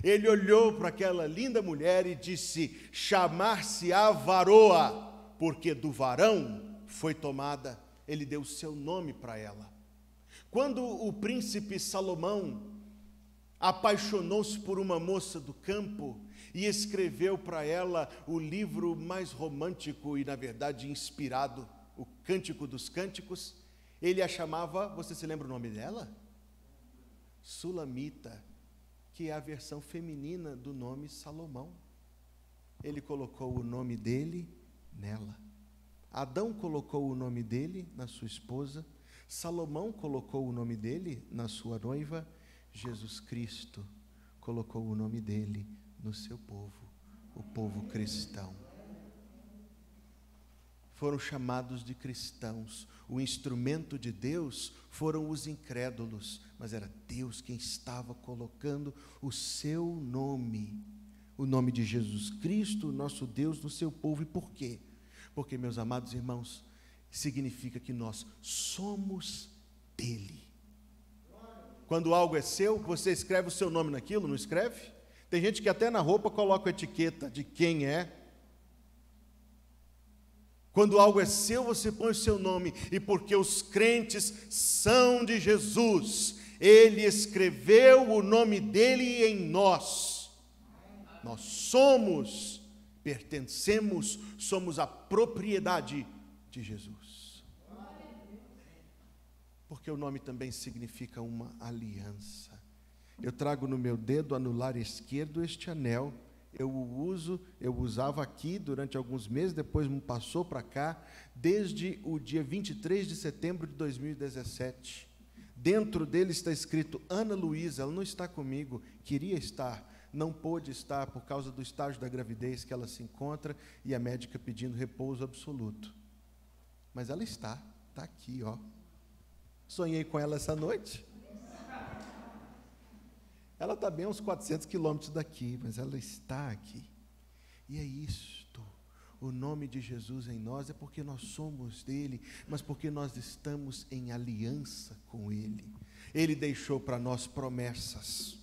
Ele olhou para aquela linda mulher e disse: chamar-se-á varoa, porque do varão foi tomada. Ele deu o seu nome para ela. Quando o príncipe Salomão apaixonou-se por uma moça do campo e escreveu para ela o livro mais romântico e, na verdade, inspirado, o Cântico dos Cânticos, ele a chamava, você se lembra o nome dela? Sulamita, que é a versão feminina do nome Salomão. Ele colocou o nome dele nela. Adão colocou o nome dele na sua esposa, Salomão colocou o nome dele na sua noiva, Jesus Cristo colocou o nome dele no seu povo, o povo cristão. Foram chamados de cristãos. O instrumento de Deus foram os incrédulos, mas era Deus quem estava colocando o seu nome, o nome de Jesus Cristo, nosso Deus, no seu povo. E por quê? Porque, meus amados irmãos, significa que nós somos dele. Quando algo é seu, você escreve o seu nome naquilo, não escreve? Tem gente que até na roupa coloca a etiqueta de quem é. Quando algo é seu, você põe o seu nome. E porque os crentes são de Jesus, ele escreveu o nome dele em nós. Nós somos, pertencemos, somos a propriedade de Jesus. Porque o nome também significa uma aliança. Eu trago no meu dedo anular esquerdo este anel. Eu usava aqui durante alguns meses, depois me passou para cá, desde o dia 23 de setembro de 2017. Dentro dele está escrito Ana Luísa. Ela não está comigo, queria estar, não pôde estar por causa do estágio da gravidez que ela se encontra e a médica pedindo repouso absoluto. Mas ela está aqui, ó. Sonhei com ela essa noite. Ela está bem a uns 400 quilômetros daqui, mas ela está aqui. E é isto. O nome de Jesus em nós é porque nós somos dele, mas porque nós estamos em aliança com ele. Ele deixou para nós promessas.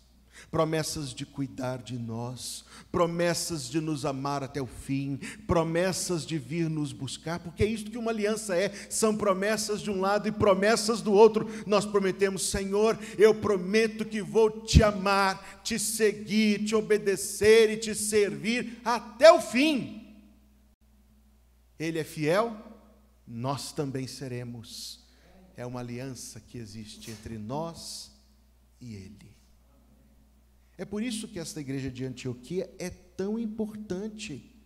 promessas de cuidar de nós, promessas de nos amar até o fim, promessas de vir nos buscar, porque é isto que uma aliança é, são promessas de um lado e promessas do outro. Nós prometemos: Senhor, eu prometo que vou te amar, te seguir, te obedecer e te servir até o fim. Ele é fiel, nós também seremos. É uma aliança que existe entre nós e Ele. É por isso que esta igreja de Antioquia é tão importante,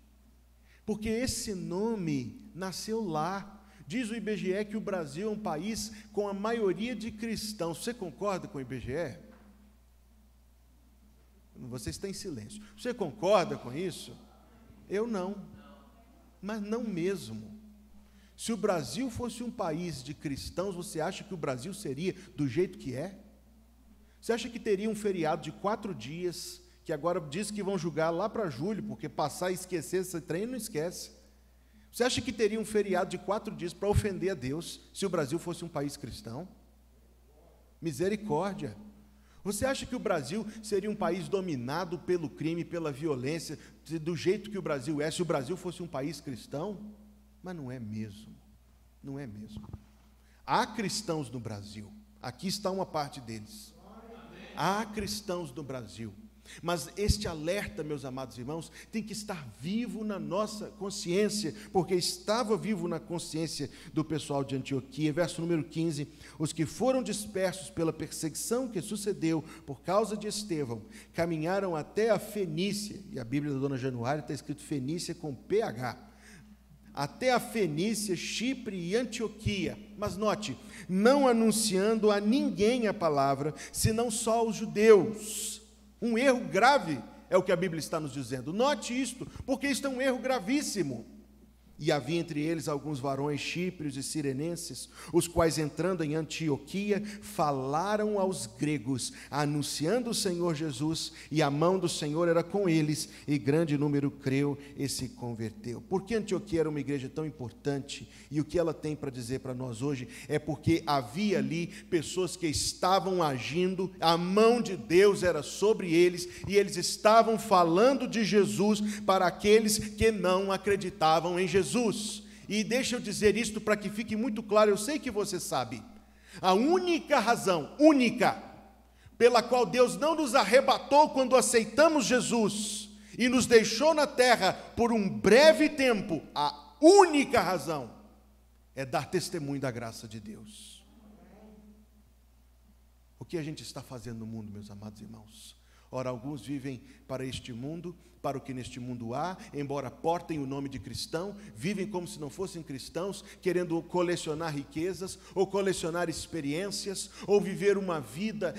porque esse nome nasceu lá. Diz o IBGE que o Brasil é um país com a maioria de cristãos. Você concorda com o IBGE? Você está em silêncio. Você concorda com isso? Eu não, mas não mesmo. Se o Brasil fosse um país de cristãos, você acha que o Brasil seria do jeito que é? Você acha que teria um feriado de 4 dias, que agora diz que vão julgar lá para julho, porque passar e esquecer esse trem não esquece. Você acha que teria um feriado de 4 dias para ofender a Deus, se o Brasil fosse um país cristão? Misericórdia. Você acha que o Brasil seria um país dominado pelo crime, pela violência, do jeito que o Brasil é, se o Brasil fosse um país cristão? Mas não é mesmo, não é mesmo. Há cristãos no Brasil, aqui está uma parte deles. Há cristãos no Brasil, mas este alerta, meus amados irmãos, tem que estar vivo na nossa consciência, porque estava vivo na consciência do pessoal de Antioquia. Verso número 15: os que foram dispersos pela perseguição que sucedeu por causa de Estevão, caminharam até a Fenícia, e a Bíblia da Dona Januária está escrito Fenícia com PH, até a Fenícia, Chipre e Antioquia, mas note, não anunciando a ninguém a palavra, senão só aos judeus. Um erro grave é o que a Bíblia está nos dizendo. Note isto, porque isto é um erro gravíssimo. E havia entre eles alguns varões chíprios e sirenenses, os quais, entrando em Antioquia, falaram aos gregos, anunciando o Senhor Jesus, e a mão do Senhor era com eles, e grande número creu e se converteu. Por que Antioquia era uma igreja tão importante? E o que ela tem para dizer para nós hoje? É porque havia ali pessoas que estavam agindo, a mão de Deus era sobre eles, e eles estavam falando de Jesus para aqueles que não acreditavam em Jesus. E deixa eu dizer isto para que fique muito claro, eu sei que você sabe, a única razão, pela qual Deus não nos arrebatou quando aceitamos Jesus e nos deixou na terra por um breve tempo, a única razão é dar testemunho da graça de Deus. O que a gente está fazendo no mundo, meus amados irmãos? Ora, alguns vivem para este mundo, para o que neste mundo há, embora portem o nome de cristão, vivem como se não fossem cristãos, querendo colecionar riquezas, ou colecionar experiências, ou viver uma vida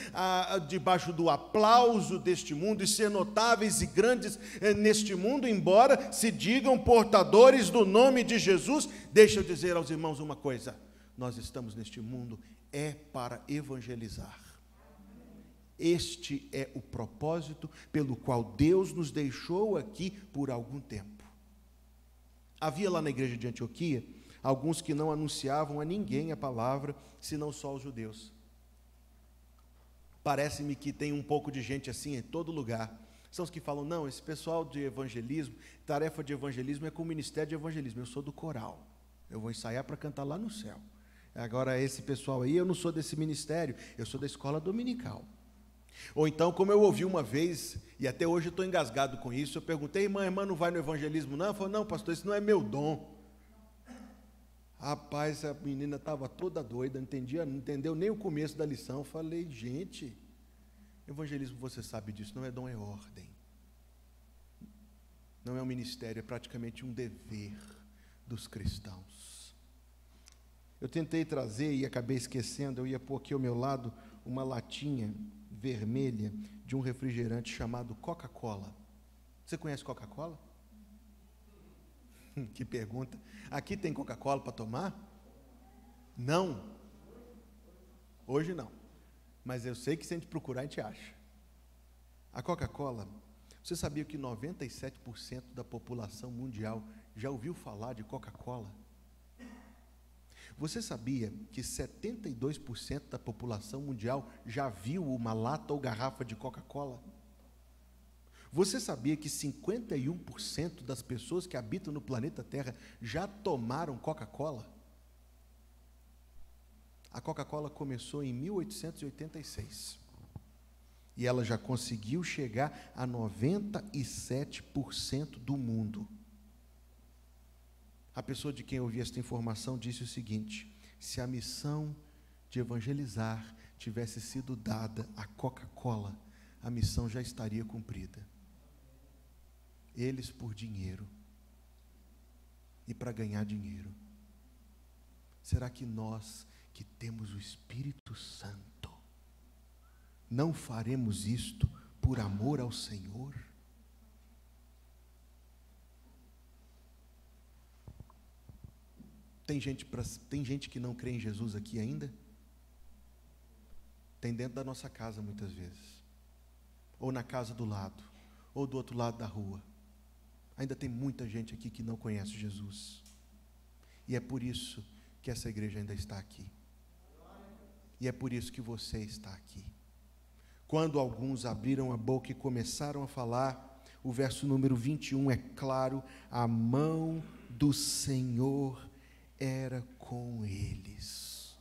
debaixo do aplauso deste mundo, e ser notáveis e grandes neste mundo, embora se digam portadores do nome de Jesus. Deixa eu dizer aos irmãos uma coisa: nós estamos neste mundo para evangelizar. Este é o propósito pelo qual Deus nos deixou aqui por algum tempo. Havia lá na igreja de Antioquia alguns que não anunciavam a ninguém a palavra, senão só aos judeus. Parece-me que tem um pouco de gente assim em todo lugar. São os que falam: não, esse pessoal de evangelismo, tarefa de evangelismo é com o ministério de evangelismo. Eu sou do coral, eu vou ensaiar para cantar lá no céu. Agora esse pessoal aí, eu não sou desse ministério, eu sou da escola dominical. Ou então, como eu ouvi uma vez, e até hoje eu estou engasgado com isso, eu perguntei: irmã não vai no evangelismo não? Ela falou: não, pastor, isso não é meu dom. Rapaz, a menina estava toda doida, não entendeu nem o começo da lição. Eu falei: gente, evangelismo, você sabe disso, não é dom, é ordem. Não é um ministério, é praticamente um dever dos cristãos. Eu tentei trazer e acabei esquecendo, eu ia pôr aqui ao meu lado uma latinha vermelha de um refrigerante chamado Coca-Cola. Você conhece Coca-Cola? Que pergunta. Aqui tem Coca-Cola para tomar? Não. Hoje não. Mas eu sei que se a gente procurar, a gente acha. A Coca-Cola, você sabia que 97% da população mundial já ouviu falar de Coca-Cola? Você sabia que 72% da população mundial já viu uma lata ou garrafa de Coca-Cola? Você sabia que 51% das pessoas que habitam no planeta Terra já tomaram Coca-Cola? A Coca-Cola começou em 1886 e ela já conseguiu chegar a 97% do mundo. A pessoa de quem eu ouvi esta informação disse o seguinte: se a missão de evangelizar tivesse sido dada à Coca-Cola, a missão já estaria cumprida. Eles por dinheiro e para ganhar dinheiro. Será que nós, que temos o Espírito Santo, não faremos isto por amor ao Senhor? Tem gente que não crê em Jesus aqui ainda? Tem dentro da nossa casa muitas vezes, ou na casa do lado, ou do outro lado da rua. Ainda tem muita gente aqui que não conhece Jesus. E é por isso que essa igreja ainda está aqui. E é por isso que você está aqui. Quando alguns abriram a boca e começaram a falar, o verso número 21 é claro: a mão do Senhor era com eles.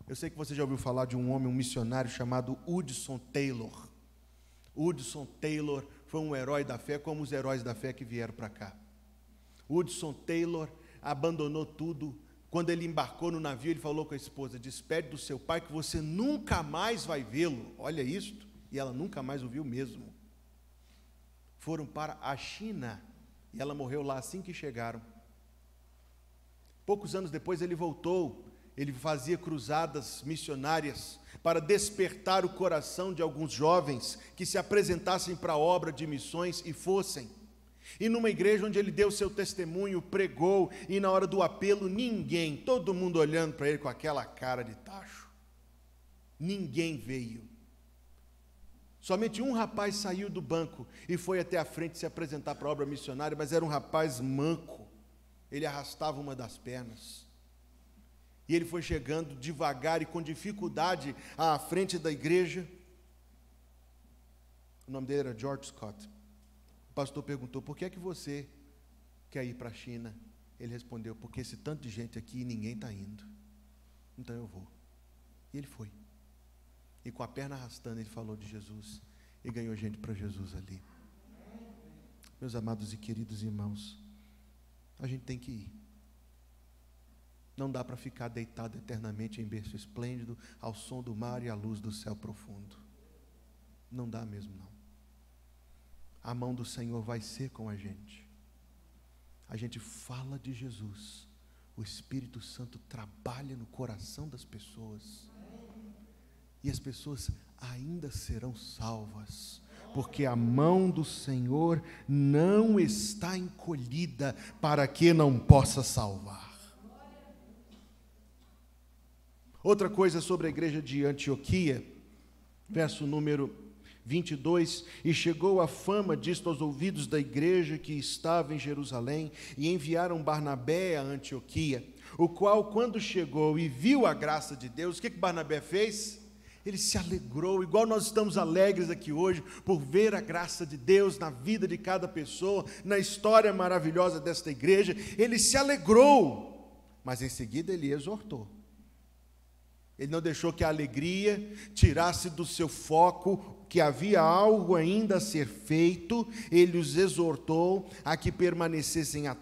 Eu sei que você já ouviu falar de um homem, um missionário chamado Hudson Taylor. Hudson Taylor foi um herói da fé, como os heróis da fé que vieram para cá. Hudson Taylor abandonou tudo. Quando ele embarcou no navio, ele falou com a esposa: despede do seu pai que você nunca mais vai vê-lo. Olha isto. E ela nunca mais o viu mesmo. Foram para a China e ela morreu lá assim que chegaram. Poucos anos depois ele voltou. Ele fazia cruzadas missionárias para despertar o coração de alguns jovens que se apresentassem para a obra de missões e fossem. E numa igreja onde ele deu seu testemunho, pregou, e na hora do apelo, ninguém, todo mundo olhando para ele com aquela cara de tacho. Ninguém veio. Somente um rapaz saiu do banco e foi até a frente se apresentar para a obra missionária, mas era um rapaz manco. Ele arrastava uma das pernas. E ele foi chegando devagar e com dificuldade à frente da igreja. O nome dele era George Scott. O pastor perguntou: por que é que você quer ir para a China? Ele respondeu: porque esse tanto de gente aqui, ninguém está indo. Então eu vou. E ele foi. E com a perna arrastando, ele falou de Jesus. E ganhou gente para Jesus ali. Meus amados e queridos irmãos, a gente tem que ir. Não dá para ficar deitado eternamente em berço esplêndido, ao som do mar e à luz do céu profundo. Não dá mesmo, não. A mão do Senhor vai ser com a gente. A gente fala de Jesus. O Espírito Santo trabalha no coração das pessoas. E as pessoas ainda serão salvas. Porque a mão do Senhor não está encolhida para que não possa salvar. Outra coisa sobre a igreja de Antioquia, verso número 22, e chegou a fama disto aos ouvidos da igreja que estava em Jerusalém, e enviaram Barnabé a Antioquia, o qual, quando chegou e viu a graça de Deus, o que Barnabé fez? Ele se alegrou, igual nós estamos alegres aqui hoje, por ver a graça de Deus na vida de cada pessoa, na história maravilhosa desta igreja. Ele se alegrou, mas em seguida ele exortou. Ele não deixou que a alegria tirasse do seu foco, que havia algo ainda a ser feito. Ele os exortou a que permanecessem a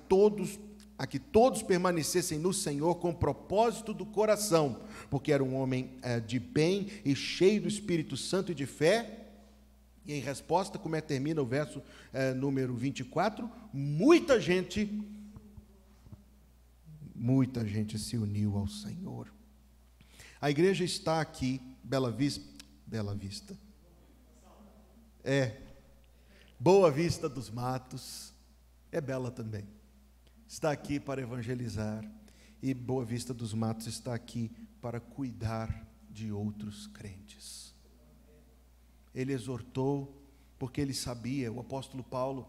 que todos permanecessem no Senhor com propósito do coração, porque era um homem de bem e cheio do Espírito Santo e de fé. E em resposta, como termina o verso número 24, muita gente se uniu ao Senhor. A igreja está aqui, Bela Vista. Boa Vista dos Matos, é bela também. Está aqui para evangelizar, e Boa Vista dos Matos está aqui para cuidar de outros crentes. Ele exortou, porque ele sabia, o apóstolo Paulo,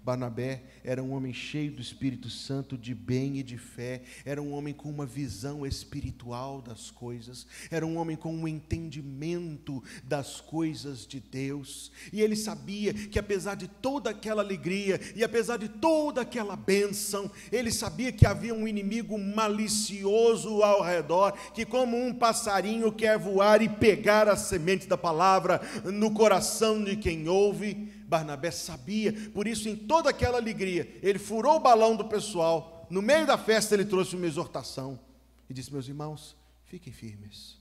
Barnabé era um homem cheio do Espírito Santo, de bem e de fé, era um homem com uma visão espiritual das coisas, era um homem com um entendimento das coisas de Deus, e ele sabia que apesar de toda aquela alegria, e apesar de toda aquela bênção, ele sabia que havia um inimigo malicioso ao redor, que como um passarinho quer voar e pegar a semente da palavra no coração de quem ouve. Barnabé sabia, por isso em toda aquela alegria, ele furou o balão do pessoal, no meio da festa ele trouxe uma exortação, e disse: meus irmãos, fiquem firmes.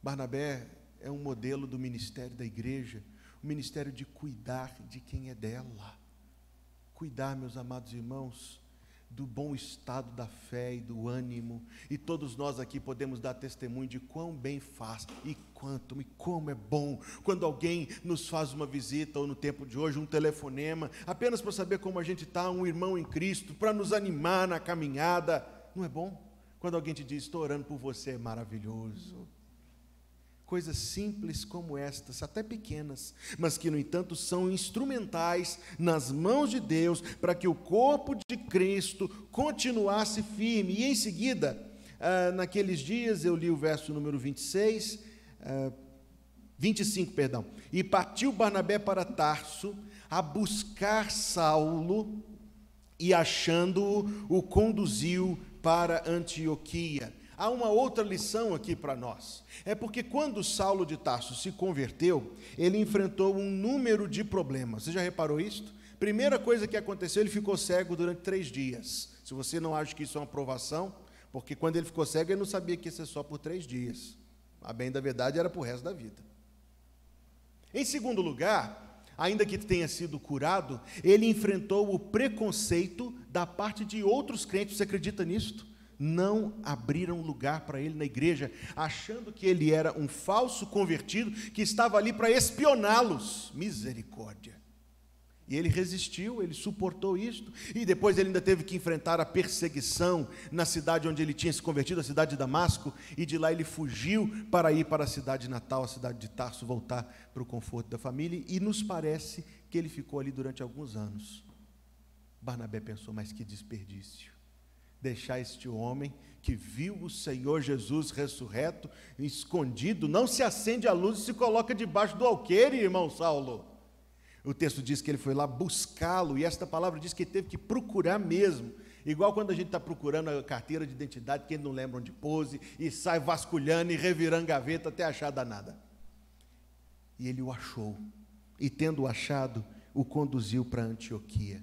Barnabé é um modelo do ministério da igreja, o ministério de cuidar de quem é dela, cuidar, meus amados irmãos, do bom estado da fé e do ânimo, e todos nós aqui podemos dar testemunho de quão bem faz, e como é bom, quando alguém nos faz uma visita, ou no tempo de hoje, um telefonema, apenas para saber como a gente está, um irmão em Cristo, para nos animar na caminhada. Não é bom? Quando alguém te diz: estou orando por você, é maravilhoso. Coisas simples como estas, até pequenas, mas que, no entanto, são instrumentais nas mãos de Deus, para que o corpo de Cristo continuasse firme. E em seguida, naqueles dias, eu li o verso número 25, e partiu Barnabé para Tarso, a buscar Saulo, e achando-o, o conduziu para Antioquia. Há uma outra lição aqui para nós, é porque quando Saulo de Tarso se converteu, ele enfrentou um número de problemas. Você já reparou isso? Primeira coisa que aconteceu, ele ficou cego durante 3 dias. Se você não acha que isso é uma provação, porque quando ele ficou cego, ele não sabia que ia ser só por 3 dias. A bem da verdade, era para o resto da vida. Em segundo lugar, ainda que tenha sido curado, ele enfrentou o preconceito da parte de outros crentes. Você acredita nisso? Não abriram lugar para ele na igreja, achando que ele era um falso convertido, que estava ali para espioná-los. Misericórdia. E ele resistiu, ele suportou isto, e depois ele ainda teve que enfrentar a perseguição na cidade onde ele tinha se convertido, a cidade de Damasco, e de lá ele fugiu para ir para a cidade natal, a cidade de Tarso, voltar para o conforto da família, e nos parece que ele ficou ali durante alguns anos. Barnabé pensou: mas que desperdício, deixar este homem que viu o Senhor Jesus ressurreto, escondido, não se acende a luz e se coloca debaixo do alqueire, irmão Saulo. O texto diz que ele foi lá buscá-lo, e esta palavra diz que ele teve que procurar mesmo, igual quando a gente está procurando a carteira de identidade, que ele não lembra onde pôs, e sai vasculhando e revirando gaveta até achar danada. E ele o achou, e tendo-o achado, o conduziu para Antioquia.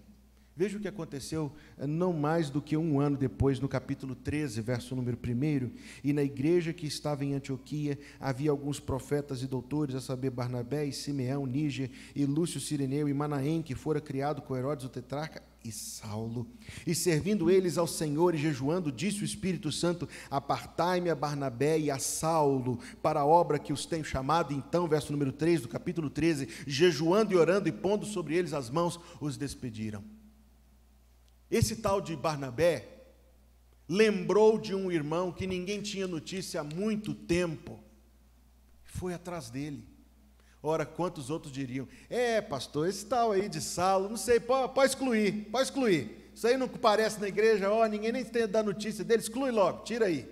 Veja o que aconteceu não mais do que 1 ano depois, no capítulo 13, verso número 1, e na igreja que estava em Antioquia, havia alguns profetas e doutores, a saber, Barnabé e Simeão, Níger, e Lúcio Cireneu, e Manaém, que fora criado com Herodes o tetrarca, e Saulo. E servindo eles ao Senhor e jejuando, disse o Espírito Santo: apartai-me a Barnabé e a Saulo para a obra que os tenho chamado. Então, verso número 3 do capítulo 13, jejuando e orando e pondo sobre eles as mãos, os despediram. Esse tal de Barnabé lembrou de um irmão que ninguém tinha notícia há muito tempo, foi atrás dele. Ora, quantos outros diriam: pastor, esse tal aí de Saulo, não sei, pode excluir, isso aí não parece na igreja, ninguém nem tem dar notícia dele, exclui logo, tira aí.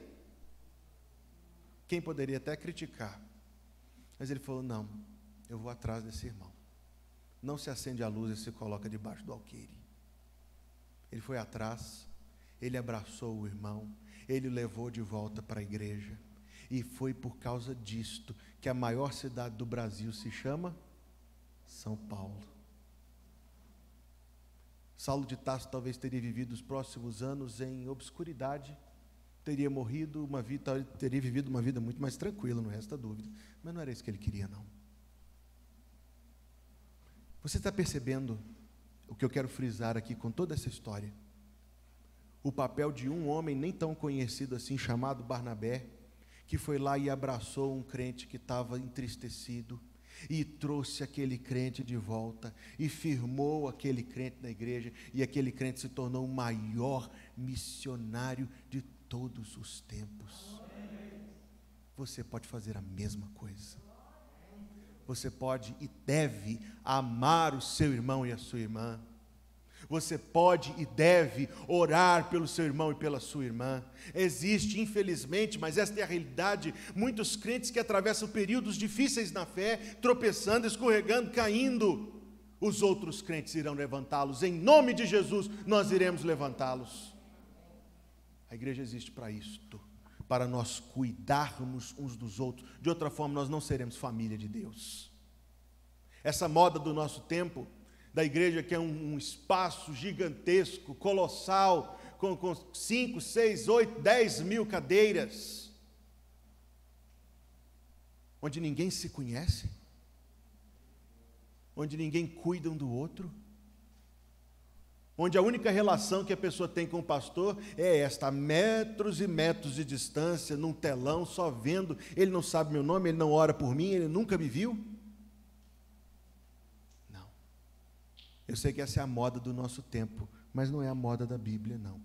Quem poderia até criticar, mas ele falou: não, eu vou atrás desse irmão. Não se acende a luz e se coloca debaixo do alqueire. Ele foi atrás, ele abraçou o irmão, ele o levou de volta para a igreja, e foi por causa disto que a maior cidade do Brasil se chama São Paulo. Saulo de Tarso talvez teria vivido os próximos anos em obscuridade, teria vivido uma vida muito mais tranquila, não resta dúvida, mas não era isso que ele queria, não. Você está percebendo o que eu quero frisar aqui com toda essa história? O papel de um homem nem tão conhecido assim, chamado Barnabé, que foi lá e abraçou um crente que estava entristecido, e trouxe aquele crente de volta, e firmou aquele crente na igreja, e aquele crente se tornou o maior missionário de todos os tempos. Você pode fazer a mesma coisa. você pode e deve amar o seu irmão e a sua irmã. Você pode e deve orar pelo seu irmão e pela sua irmã. Existe, infelizmente, mas esta é a realidade, muitos crentes que atravessam períodos difíceis na fé, tropeçando, escorregando, caindo. Os outros crentes irão levantá-los. Em nome de Jesus, nós iremos levantá-los. A igreja existe para isto, para nós cuidarmos uns dos outros. De outra forma, nós não seremos família de Deus. Essa moda do nosso tempo, da igreja, que é um espaço gigantesco, colossal, com 5, 6, 8, 10 mil cadeiras, onde ninguém se conhece, onde ninguém cuida um do outro, onde a única relação que a pessoa tem com o pastor é esta, a metros e metros de distância, num telão, só vendo. Ele não sabe meu nome, ele não ora por mim, ele nunca me viu. Não. Eu sei que essa é a moda do nosso tempo, mas não é a moda da Bíblia, não.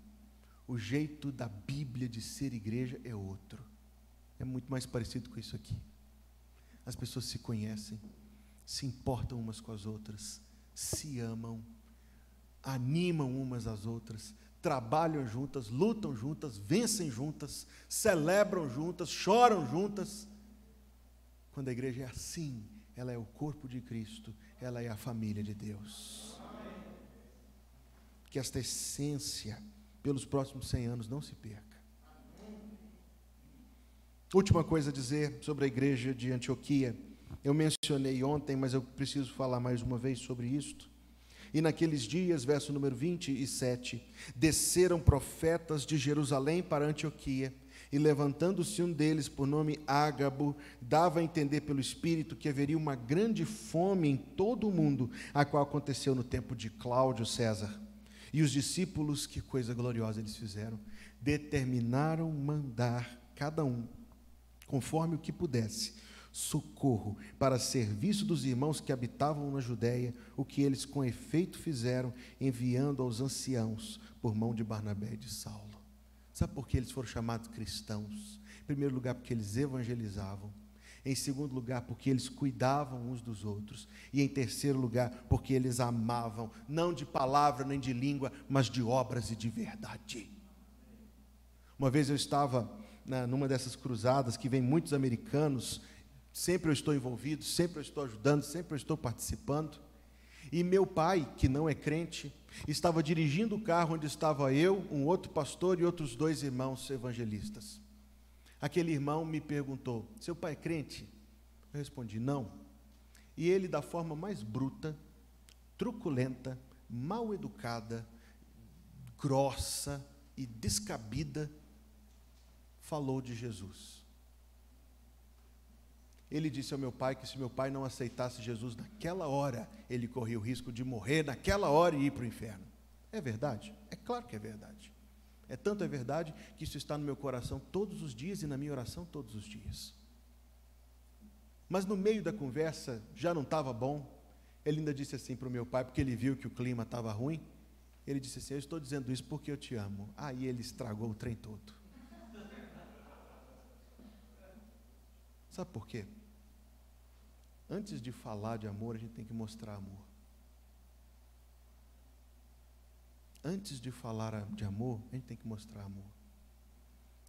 O jeito da Bíblia de ser igreja é outro. É muito mais parecido com isso aqui. As pessoas se conhecem, se importam umas com as outras, se amam, animam umas às outras, trabalham juntas, lutam juntas, vencem juntas, celebram juntas, choram juntas. Quando a igreja é assim, ela é o corpo de Cristo, ela é a família de Deus. Que esta essência, pelos próximos 100 anos, não se perca. Última coisa a dizer sobre a igreja de Antioquia. Eu mencionei ontem, mas eu preciso falar mais uma vez sobre isto. E naqueles dias, verso número 27, desceram profetas de Jerusalém para Antioquia, e levantando-se um deles, por nome Ágabo, dava a entender pelo Espírito que haveria uma grande fome em todo o mundo, a qual aconteceu no tempo de Cláudio César. E os discípulos, que coisa gloriosa eles fizeram, determinaram mandar cada um, conforme o que pudesse, socorro para serviço dos irmãos que habitavam na Judéia, o que eles com efeito fizeram, enviando aos anciãos por mão de Barnabé e de Saulo. Sabe por que eles foram chamados cristãos? Em primeiro lugar, porque eles evangelizavam. Em segundo lugar, porque eles cuidavam uns dos outros. E em terceiro lugar, porque eles amavam, não de palavra nem de língua, mas de obras e de verdade. Uma vez eu estava numa dessas cruzadas que vem muitos americanos. Sempre eu estou envolvido, sempre eu estou ajudando, sempre eu estou participando. E meu pai, que não é crente, estava dirigindo o carro onde estava eu, um outro pastor e outros 2 irmãos evangelistas. Aquele irmão me perguntou: seu pai é crente? Eu respondi: não. E ele, da forma mais bruta, truculenta, mal educada, grossa e descabida, falou de Jesus. Ele disse ao meu pai que se meu pai não aceitasse Jesus naquela hora, ele corria o risco de morrer naquela hora e ir para o inferno. É verdade? É claro que é verdade. É tanto é verdade que isso está no meu coração todos os dias e na minha oração todos os dias. Mas no meio da conversa, já não estava bom, ele ainda disse assim para o meu pai, porque ele viu que o clima estava ruim, ele disse assim: eu estou dizendo isso porque eu te amo. Aí ele estragou o trem todo. Sabe por quê? Antes de falar de amor, a gente tem que mostrar amor. Antes de falar de amor, a gente tem que mostrar amor.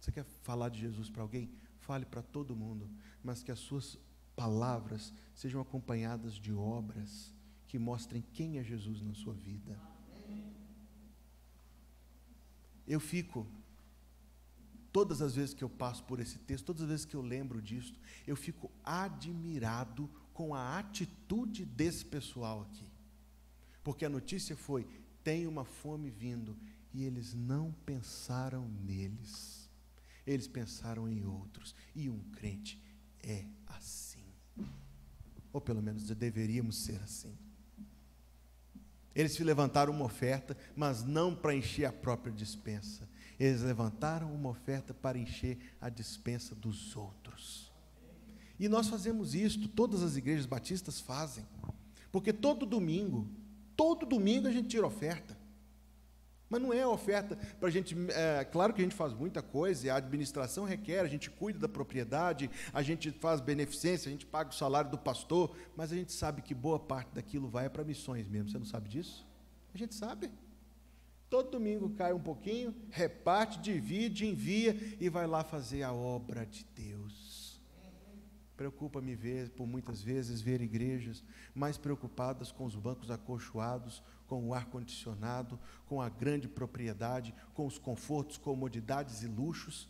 Você quer falar de Jesus para alguém? Fale para todo mundo, mas que as suas palavras sejam acompanhadas de obras que mostrem quem é Jesus na sua vida. Eu fico, todas as vezes que eu passo por esse texto, todas as vezes que eu lembro disso, eu fico admirado com a atitude desse pessoal aqui. Porque a notícia foi: tem uma fome vindo, e eles não pensaram neles, eles pensaram em outros. E um crente é assim, ou pelo menos deveríamos ser assim. Eles se levantaram uma oferta, mas não para encher a própria despensa. Eles levantaram uma oferta para encher a despensa dos outros. E nós fazemos isto, todas as igrejas batistas fazem. Porque todo domingo a gente tira oferta. Mas não é oferta para a gente... claro que a gente faz muita coisa, e a administração requer, a gente cuida da propriedade, a gente faz beneficência, a gente paga o salário do pastor, mas a gente sabe que boa parte daquilo vai para missões mesmo. Você não sabe disso? A gente sabe. Todo domingo cai um pouquinho, reparte, divide, envia e vai lá fazer a obra de Deus. Preocupa-me por muitas vezes, ver igrejas mais preocupadas com os bancos acolchoados, com o ar-condicionado, com a grande propriedade, com os confortos, comodidades e luxos,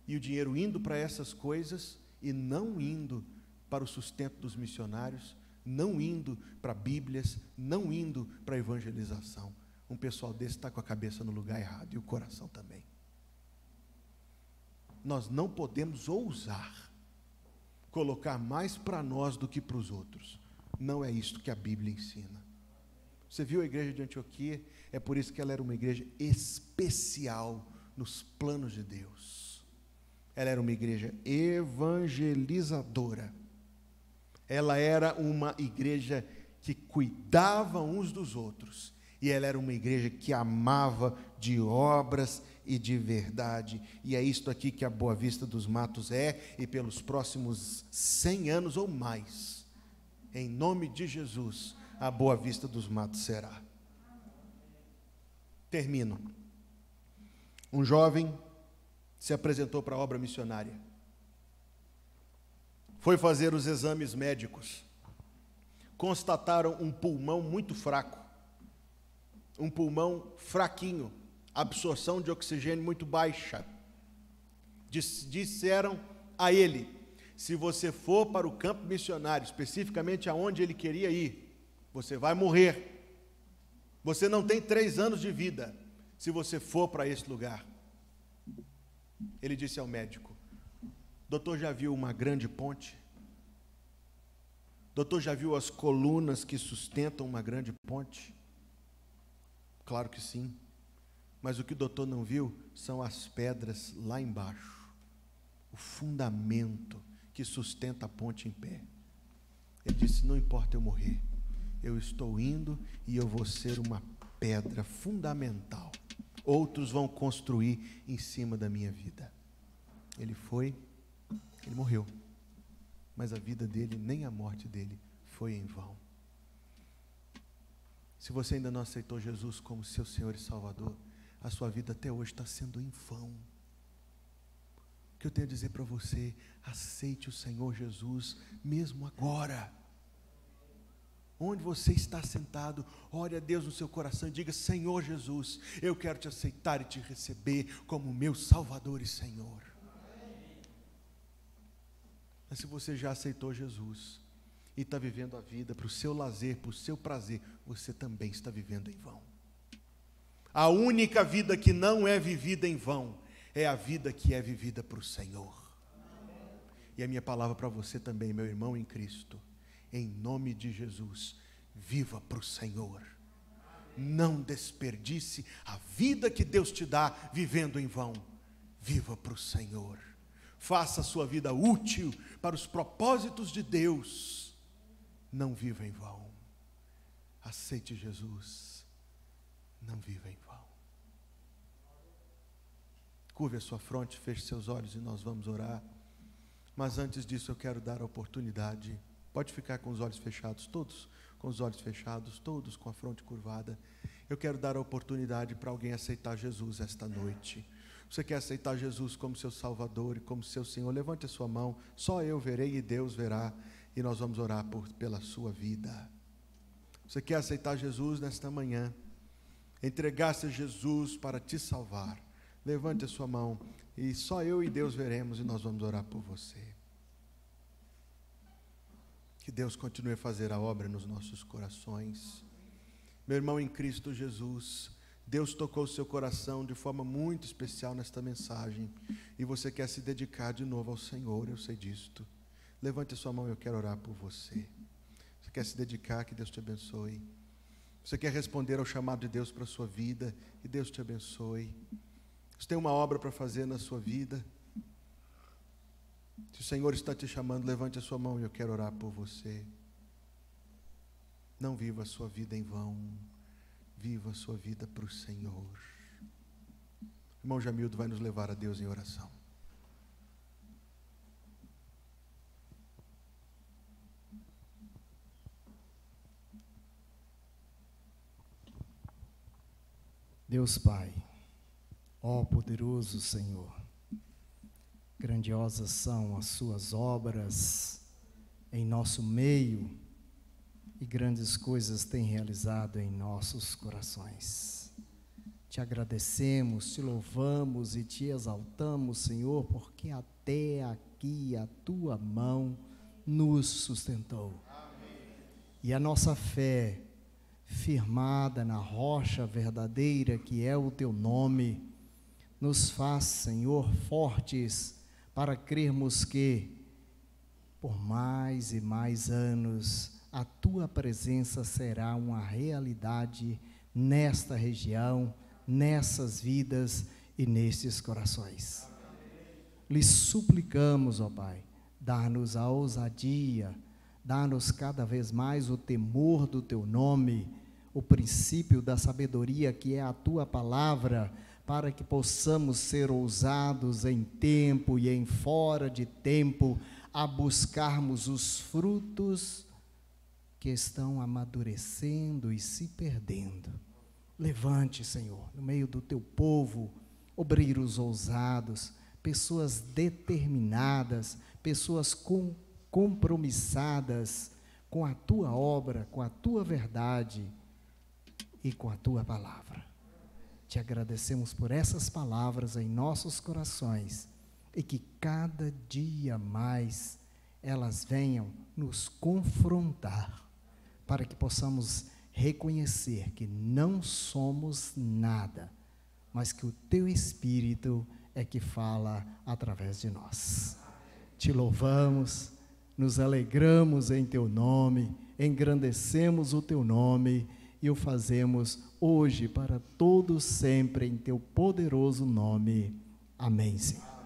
e o dinheiro indo para essas coisas e não indo para o sustento dos missionários, não indo para Bíblias, não indo para a evangelização. Um pessoal desse está com a cabeça no lugar errado e o coração também. Nós não podemos ousar colocar mais para nós do que para os outros. Não é isso que a Bíblia ensina. Você viu a igreja de Antioquia? É por isso que ela era uma igreja especial nos planos de Deus. Ela era uma igreja evangelizadora. Ela era uma igreja que cuidava uns dos outros. E ela era uma igreja que amava de obras e de verdade. E é isto aqui que a Boa Vista dos Matos é, e pelos próximos 100 anos ou mais, em nome de Jesus, a Boa Vista dos Matos será. Termino. Um jovem se apresentou para a obra missionária. Foi fazer os exames médicos. Constataram um pulmão muito fraco. Um pulmão fraquinho. Absorção de oxigênio muito baixa. Disseram a ele: se você for para o campo missionário, especificamente aonde ele queria ir, você vai morrer. Você não tem 3 anos de vida se você for para esse lugar. Ele disse ao médico: doutor, já viu uma grande ponte? Doutor, já viu as colunas que sustentam uma grande ponte? Claro que sim. Mas o que o doutor não viu são as pedras lá embaixo. O fundamento que sustenta a ponte em pé. Ele disse: não importa eu morrer, eu estou indo e eu vou ser uma pedra fundamental. Outros vão construir em cima da minha vida. Ele foi, ele morreu. Mas a vida dele, nem a morte dele, foi em vão. Se você ainda não aceitou Jesus como seu Senhor e Salvador, a sua vida até hoje está sendo em vão. O que eu tenho a dizer para você: aceite o Senhor Jesus, mesmo agora. Onde você está sentado, ore a Deus no seu coração e diga: Senhor Jesus, eu quero te aceitar e te receber como meu Salvador e Senhor. Mas se você já aceitou Jesus e está vivendo a vida para o seu lazer, para o seu prazer, você também está vivendo em vão. A única vida que não é vivida em vão é a vida que é vivida para o Senhor. E a minha palavra para você também, meu irmão em Cristo: em nome de Jesus, viva para o Senhor. Não desperdice a vida que Deus te dá vivendo em vão. Viva para o Senhor. Faça a sua vida útil para os propósitos de Deus. Não viva em vão. Aceite Jesus. Não viva em vão. Curve a sua fronte, feche seus olhos e nós vamos orar. Mas antes disso eu quero dar a oportunidade. Pode ficar com os olhos fechados, todos com os olhos fechados, todos com a fronte curvada. Eu quero dar a oportunidade para alguém aceitar Jesus esta noite. Você quer aceitar Jesus como seu Salvador e como seu Senhor? Levante a sua mão. Só eu verei e Deus verá. E nós vamos orar pela sua vida. Você quer aceitar Jesus nesta manhã? Entregar-se a Jesus para te salvar? Levante a sua mão. E só eu e Deus veremos e nós vamos orar por você. Que Deus continue a fazer a obra nos nossos corações. Meu irmão em Cristo Jesus, Deus tocou o seu coração de forma muito especial nesta mensagem. E você quer se dedicar de novo ao Senhor, eu sei disto. Levante a sua mão, eu quero orar por você. Você quer se dedicar, que Deus te abençoe. Você quer responder ao chamado de Deus para a sua vida, que Deus te abençoe. Você tem uma obra para fazer na sua vida. Se o Senhor está te chamando, levante a sua mão e eu quero orar por você. Não viva a sua vida em vão. viva a sua vida para o Senhor. O irmão Jamildo vai nos levar a Deus em oração. Deus Pai, ó poderoso Senhor, grandiosas são as suas obras em nosso meio e grandes coisas tem realizado em nossos corações. Te agradecemos, te louvamos e te exaltamos, Senhor, porque até aqui a tua mão nos sustentou. Amém. E a nossa fé, firmada na rocha verdadeira que é o teu nome, nos faz, Senhor, fortes para crermos que, por mais e mais anos, a tua presença será uma realidade nesta região, nessas vidas e nestes corações. Lhe suplicamos, ó Pai, dar-nos a ousadia, dar-nos cada vez mais o temor do teu nome, o princípio da sabedoria que é a tua palavra, para que possamos ser ousados em tempo e em fora de tempo, a buscarmos os frutos que estão amadurecendo e se perdendo. Levante, Senhor, no meio do teu povo, obreiros ousados, pessoas determinadas, pessoas compromissadas com a tua obra, com a tua verdade e com a tua palavra. Te agradecemos por essas palavras em nossos corações e que cada dia mais elas venham nos confrontar, para que possamos reconhecer que não somos nada, mas que o teu Espírito é que fala através de nós. Te louvamos, nos alegramos em teu nome, engrandecemos o teu nome e o fazemos hoje para todos sempre em teu poderoso nome. Amém, Senhor.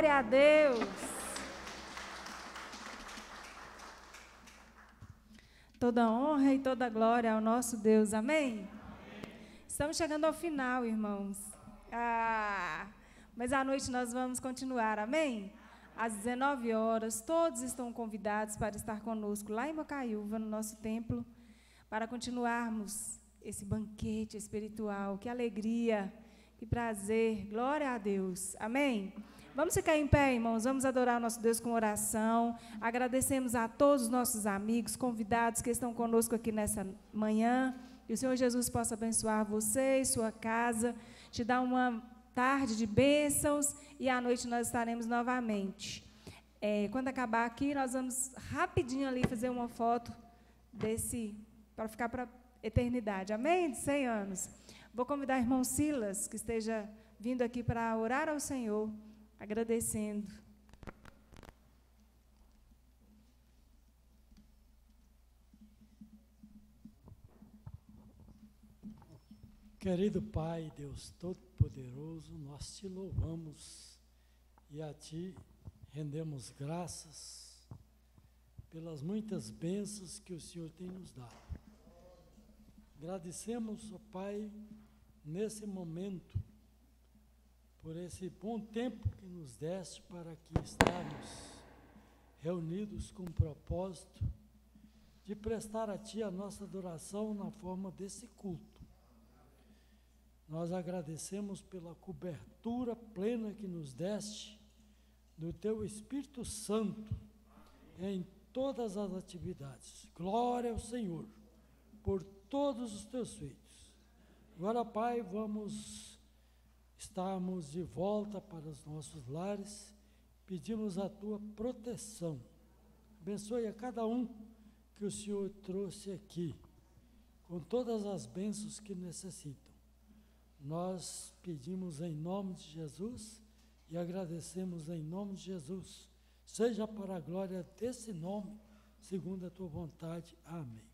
Glória a Deus. Toda honra e toda glória ao nosso Deus. Amém? Estamos chegando ao final, irmãos. Mas à noite nós vamos continuar. Amém? Às 19 horas, todos estão convidados para estar conosco lá em Bocaiúva, no nosso templo, para continuarmos esse banquete espiritual. Que alegria, que prazer, glória a Deus. Amém? Vamos ficar em pé, irmãos, vamos adorar o nosso Deus com oração. Agradecemos a todos os nossos amigos, convidados que estão conosco aqui nessa manhã. Que o Senhor Jesus possa abençoar você e sua casa, te dar uma tarde de bênçãos e à noite nós estaremos novamente. Quando acabar aqui, nós vamos rapidinho ali fazer uma foto para ficar para a eternidade. Amém? De 100 anos. Vou convidar o irmão Silas, que esteja vindo aqui para orar ao Senhor, agradecendo. Querido Pai, Deus Todo-Poderoso, nós te louvamos e a ti rendemos graças pelas muitas bênçãos que o Senhor tem nos dado. Agradecemos, ó Pai, nesse momento, por esse bom tempo que nos deste para aqui estarmos reunidos com o propósito de prestar a Ti a nossa adoração na forma desse culto. Nós agradecemos pela cobertura plena que nos deste do Teu Espírito Santo em todas as atividades. Glória ao Senhor por todos os Teus filhos. Agora, Pai, vamos estarmos de volta para os nossos lares. Pedimos a Tua proteção. Abençoe a cada um que o Senhor trouxe aqui, com todas as bênçãos que necessitam. Nós pedimos em nome de Jesus e agradecemos em nome de Jesus. Seja para a glória desse nome, segundo a Tua vontade. Amém.